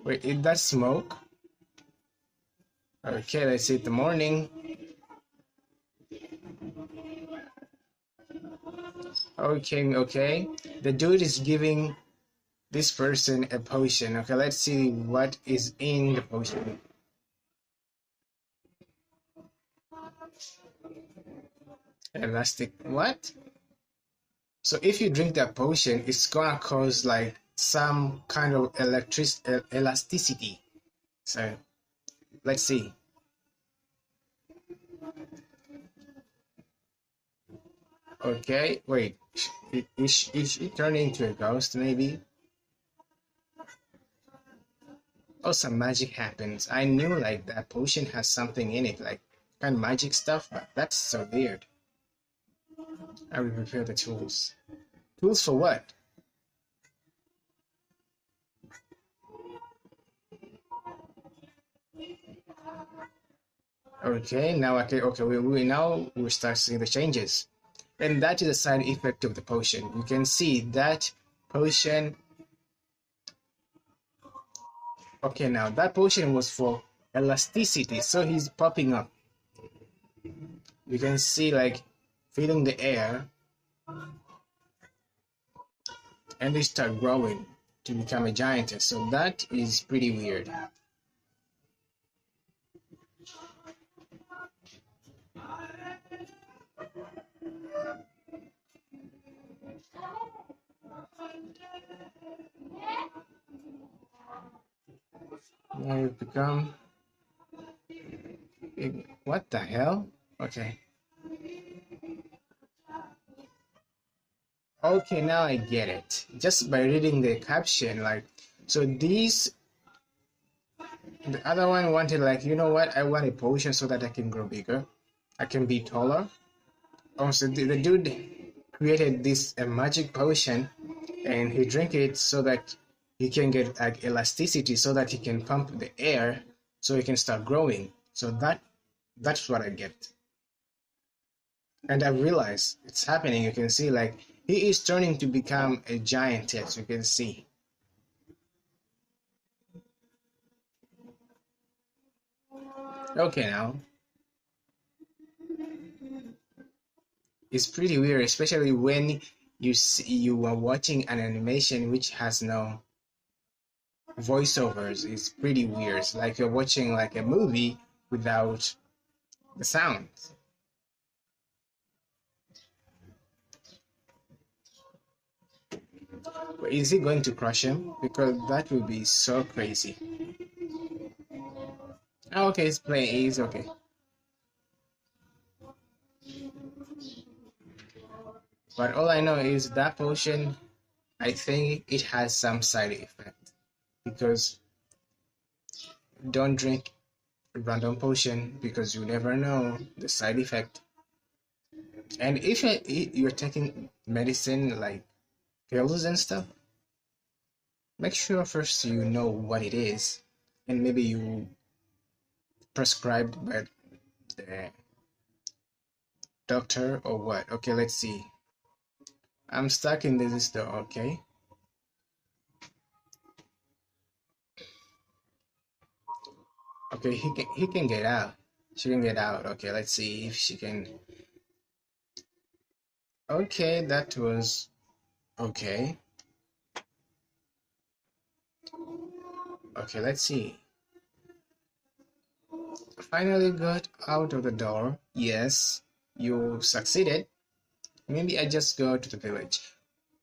Speaker 2: Wait, is that smoke? Okay, let's see the morning. Okay. The dude is giving this person a potion. Okay, let's see what is in the potion. Elastic, what? So if you drink that potion, it's gonna cause like some kind of elasticity. So let's see. Okay, wait. Is she turning into a ghost maybe? Oh, some magic happens. I knew like that potion has something in it, like kind of magic stuff, but that's so weird. I will prepare the tools. Tools for what? Okay, now we start seeing the changes. And that is a side effect of the potion. You can see that potion. Okay, now that potion was for elasticity, so he's popping up. You can see like filling the air, and they start growing to become a giantess. So that is pretty weird. Now you become. What the hell? Okay. Okay, now I get it. Just by reading the caption, like, so these, the other one wanted like, you know what? I want a potion so that I can grow bigger. I can be taller. Also, the dude created this a magic potion, and he drank it so that he can get like elasticity, so that he can pump the air, so he can start growing. So that's what I get. And I realized it's happening. You can see like he is turning to become a giantess. You can see. Okay, now it's pretty weird, especially when you are watching an animation which has no voiceovers. It's pretty weird. It's like you're watching like a movie without the sounds. But is he going to crush him? Because that would be so crazy. Oh, okay, he's playing. He's okay. But all I know is that potion, I think it has some side effect. Because don't drink a random potion, because you never know the side effect. And if you're taking medicine like pills and stuff, make sure first you know what it is, and maybe you prescribed by the doctor or what. Okay, let's see. I'm stuck in this door. Okay. Okay, he can get out. She can get out. Okay, let's see if she can. Okay, that was okay. Okay, let's see. Finally got out of the door. Yes, you succeeded. Maybe I just go to the village.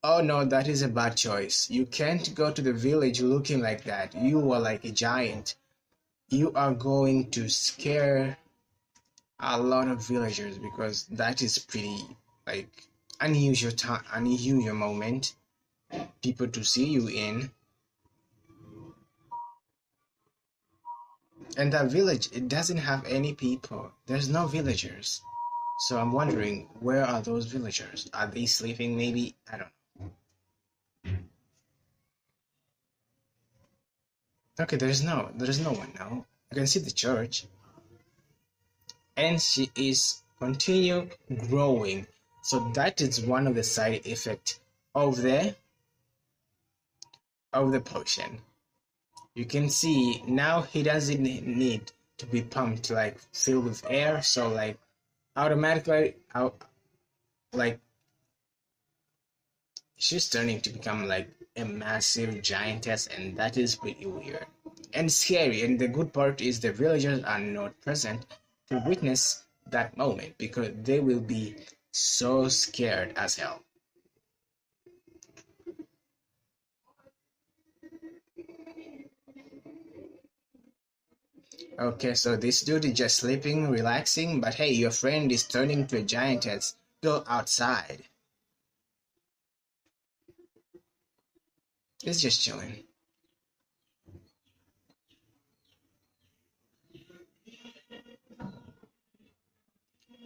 Speaker 2: Oh no, that is a bad choice. You can't go to the village looking like that. You are like a giant. You are going to scare a lot of villagers, because that is pretty like unusual moment people to see you in. And that village, it doesn't have any people. There's no villagers. So I'm wondering, where are those villagers? Are they sleeping maybe? I don't know. Okay, there's no one now. You can see the church. And she is continue growing. So that is one of the side effects of the potion. You can see now he doesn't need to be pumped, like filled with air, so like automatically like she's turning to become like a massive giantess, and that is pretty weird and scary. And the good part is the villagers are not present to witness that moment, because they will be so scared as hell. Okay, so this dude is just sleeping, relaxing, but hey, your friend is turning to a giantess. Go outside. He's just chilling.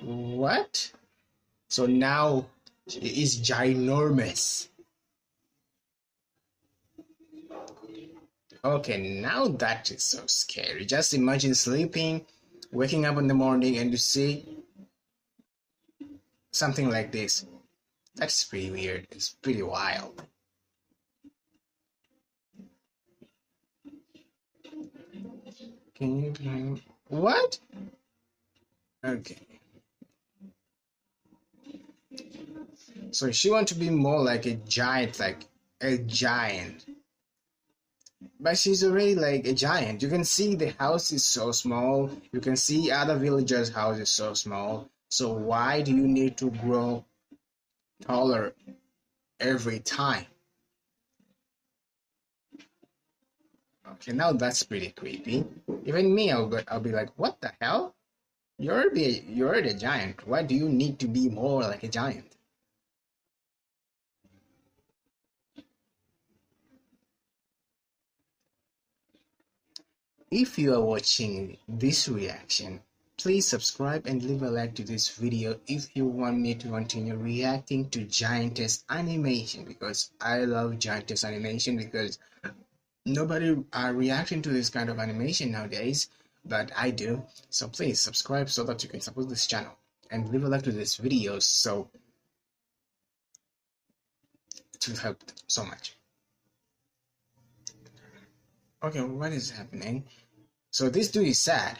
Speaker 2: What? So now she is ginormous. Okay, now that is so scary. Just imagine sleeping, waking up in the morning, and you see something like this. That's pretty weird. It's pretty wild. Can you? What? Okay. So she wants to be more like a giant, like a giant. But she's already like a giant. You can see the house is so small. You can see other villagers' house is so small. So why do you need to grow taller every time? Okay, now that's pretty creepy. Even me, I'll be like, what the hell? You're already a giant. Why do you need to be more like a giant? If you are watching this reaction, please subscribe and leave a like to this video if you want me to continue reacting to Giantess animation, because I love Giantess animation, because nobody are reacting to this kind of animation nowadays, but I do. So please subscribe so that you can support this channel and leave a like to this video so to help so much. Okay, what is happening? So this dude is sad.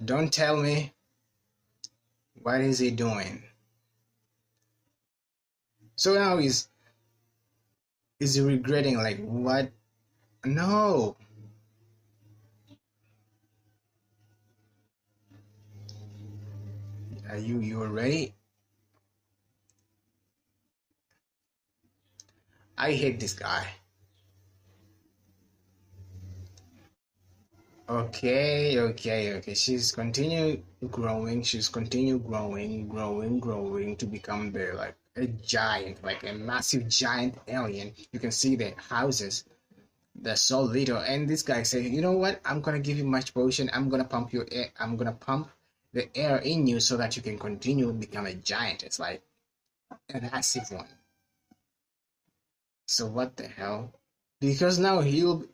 Speaker 2: Don't tell me. What is he doing? So now is he regretting, like, what? No. Are you ready? I hate this guy. Okay. She's continue growing. She's continue growing to become like a giant, like a massive giant alien. You can see the houses. They're so little. And this guy said, you know what? I'm gonna give you much potion. I'm gonna pump your air. I'm gonna pump the air in you so that you can continue to become a giant. It's like a massive one. So what the hell? Because now she'll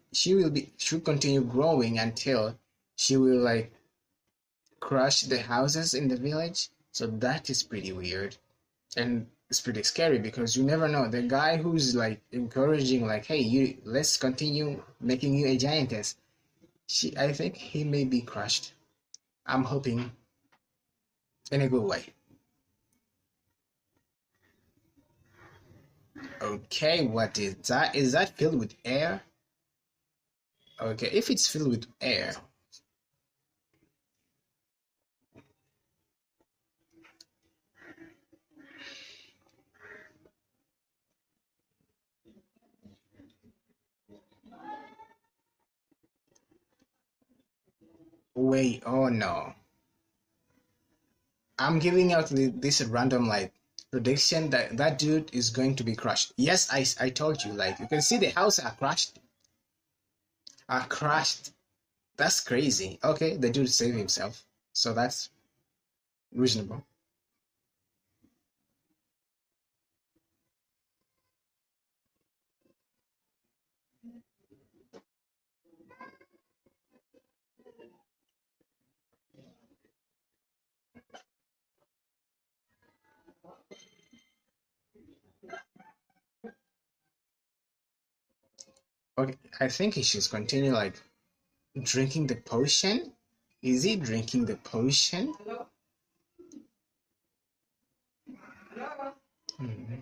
Speaker 2: continue growing until she will like crush the houses in the village. So that is pretty weird. And it's pretty scary because you never know. The guy who's like encouraging, like, hey, let's continue making you a giantess. I think he may be crushed. I'm hoping in a good way. Okay, what is that? Is that filled with air? Okay, if it's filled with air. Wait, oh no. I'm giving out this random like prediction that that dude is going to be crushed. Yes, I told you, like, you can see the house are crushed. Are crushed. That's crazy. Okay, the dude saved himself. So that's reasonable. Okay, I think he should continue like drinking the potion. Is he drinking the potion? Hmm.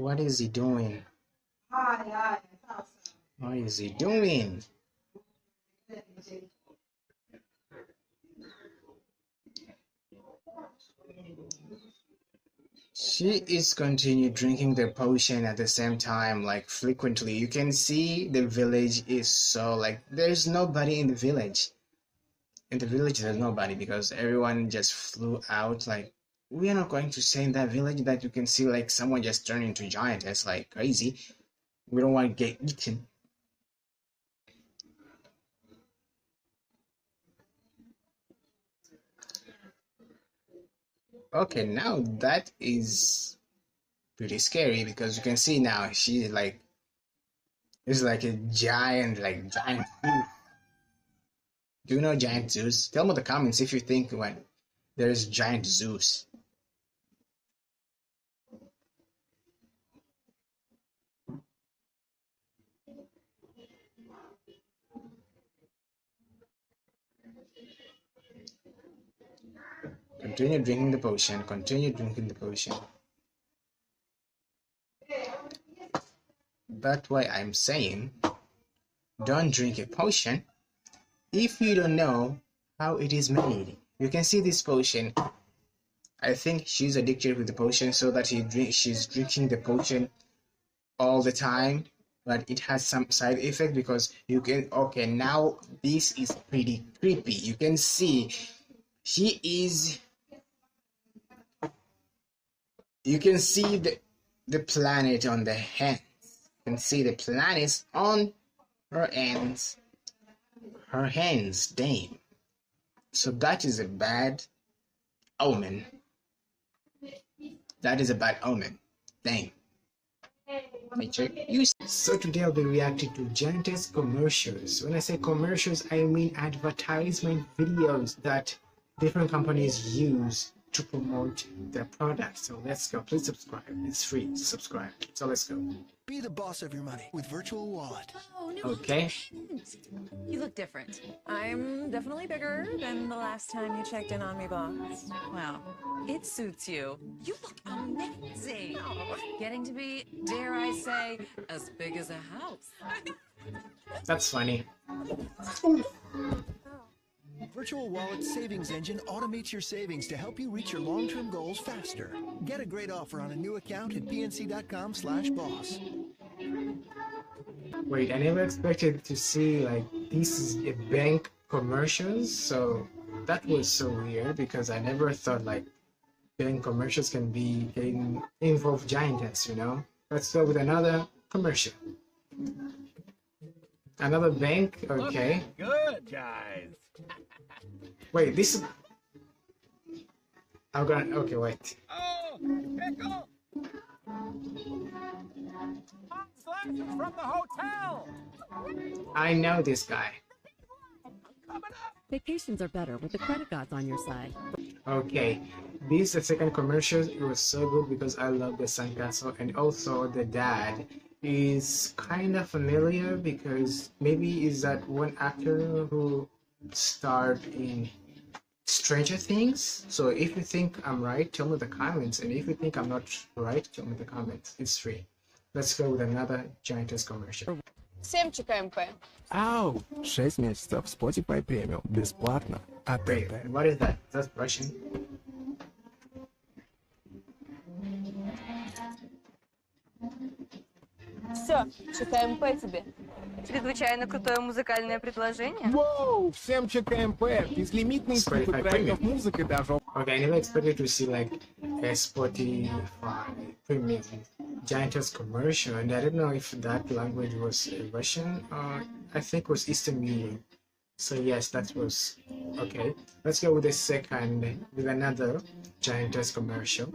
Speaker 2: What is he doing? What is he doing? She is continue drinking the potion at the same time, like frequently. You can see the village is so like there's nobody in the village. In the village there's nobody because everyone just flew out. Like we are not going to say in that village that you can see like someone just turn into giantess like crazy. We don't want to get eaten. Okay, now that is pretty scary because you can see now she like is like a giant giant Zeus. Do you know giant Zeus? Tell me in the comments if you think when there's giant Zeus. Continue drinking the potion. Continue drinking the potion. That's why I'm saying don't drink a potion if you don't know how it is made. You can see this potion. I think she's addicted with the potion so that she's drinking the potion all the time, but it has some side effect because you can okay now this is pretty creepy. You can see she is you can see the planet on the hands. You can see the planets on her hands. Her hands, damn. So that is a bad omen. That is a bad omen. Dang. So today I'll be reacting to Giantess commercials. When I say commercials, I mean advertisement videos that different companies use to promote their products. So let's go. Please subscribe. It's free to subscribe. So let's go.
Speaker 13: Be the boss of your money with Virtual Wallet.
Speaker 14: Oh, no.
Speaker 2: Okay.
Speaker 14: You look different. I'm definitely bigger than the last time you checked in on me, boss. Wow, it suits you. You look amazing. Getting to be, dare I say, as big as a house.
Speaker 2: That's funny.
Speaker 13: Virtual Wallet Savings Engine automates your savings to help you reach your long-term goals faster. Get a great offer on a new account at pnc.com/boss.
Speaker 2: Wait, I never expected to see like this is a bank commercials, so that was so weird because I never thought like bank commercials can be getting involved giantess, you know? Let's go with another commercial. Another bank, okay.
Speaker 15: Good, guys.
Speaker 2: Wait, this is... I'm gonna... Okay, wait.
Speaker 15: Oh, pickle! Hot slices from the hotel!
Speaker 2: I know this guy.
Speaker 16: Vacations are better with the credit gods on your side.
Speaker 2: Okay, this is the second commercial. It was so good because I love the sandcastle, and also the dad is kind of familiar because maybe is that one actor who starred in Stranger Things. So if you think I'm right, tell me in the comments, and if you think I'm not right, tell me in the comments. It's free. Let's go with another Giantess commercial.
Speaker 17: Семчика МП.
Speaker 18: Ау! 6 месяцев Spotify Premium. Бесплатно. От
Speaker 2: Wait, what is that? That's Russian?
Speaker 17: Все, ЧК МП тебе. Чрезвычайно крутое музыкальное предложение.
Speaker 18: Воу! Всем ЧКМП! Безлимитный
Speaker 2: Spotify
Speaker 18: проектов
Speaker 2: Premium.
Speaker 18: музыки даже.
Speaker 2: Okay, I never expected to see like a Spotify Premium Giantess commercial, and I don't know if that language was Russian or I think it was Eastern Europe. So yes, that was okay. Let's go with the second, with another Giantess commercial.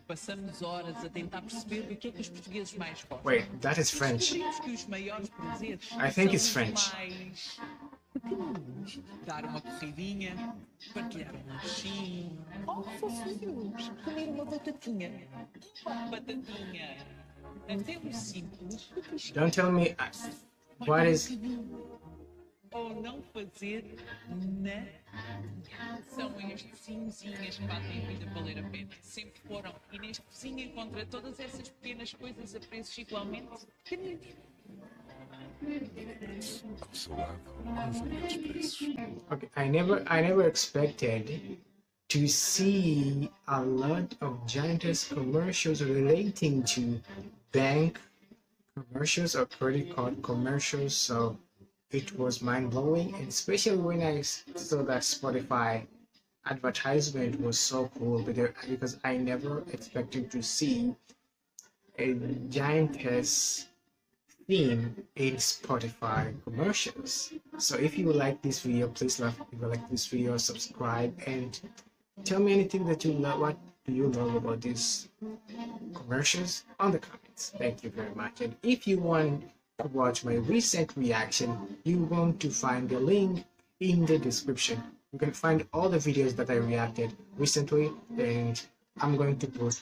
Speaker 19: Passamos horas a tentar perceber o que é que os portugueses mais gostam.
Speaker 2: Wait, that is French.
Speaker 19: Sabemos que os maiores prazeres
Speaker 2: I think
Speaker 19: são
Speaker 2: it's French.
Speaker 19: mais pequeninos. Dar uma corridinha, partilhar um lanchinho, ou fofinhos, comer uma batatinha. Uma batatinha. Até um simples petisco.
Speaker 2: Don't tell me what is.
Speaker 19: Ou não fazer nada. São os vizinhozinhas que fazem a vida valer a pena. Sempre foram. E neste vizinho encontra todas essas pequenas coisas a preços igualmente pequeninos.
Speaker 2: Okay, I never expected to see a lot of Giantess commercials relating to bank commercials or credit card commercials. So it was mind blowing, and especially when I saw that Spotify advertisement was so cool because I never expected to see a Giantess theme in Spotify commercials. So if you like this video, please if you like this video, subscribe and tell me anything that you love. What do you love about these commercials on the comments? Thank you very much. And if you want to watch my recent reaction, you're going to find the link in the description. You can find all the videos that I reacted recently, and I'm going to put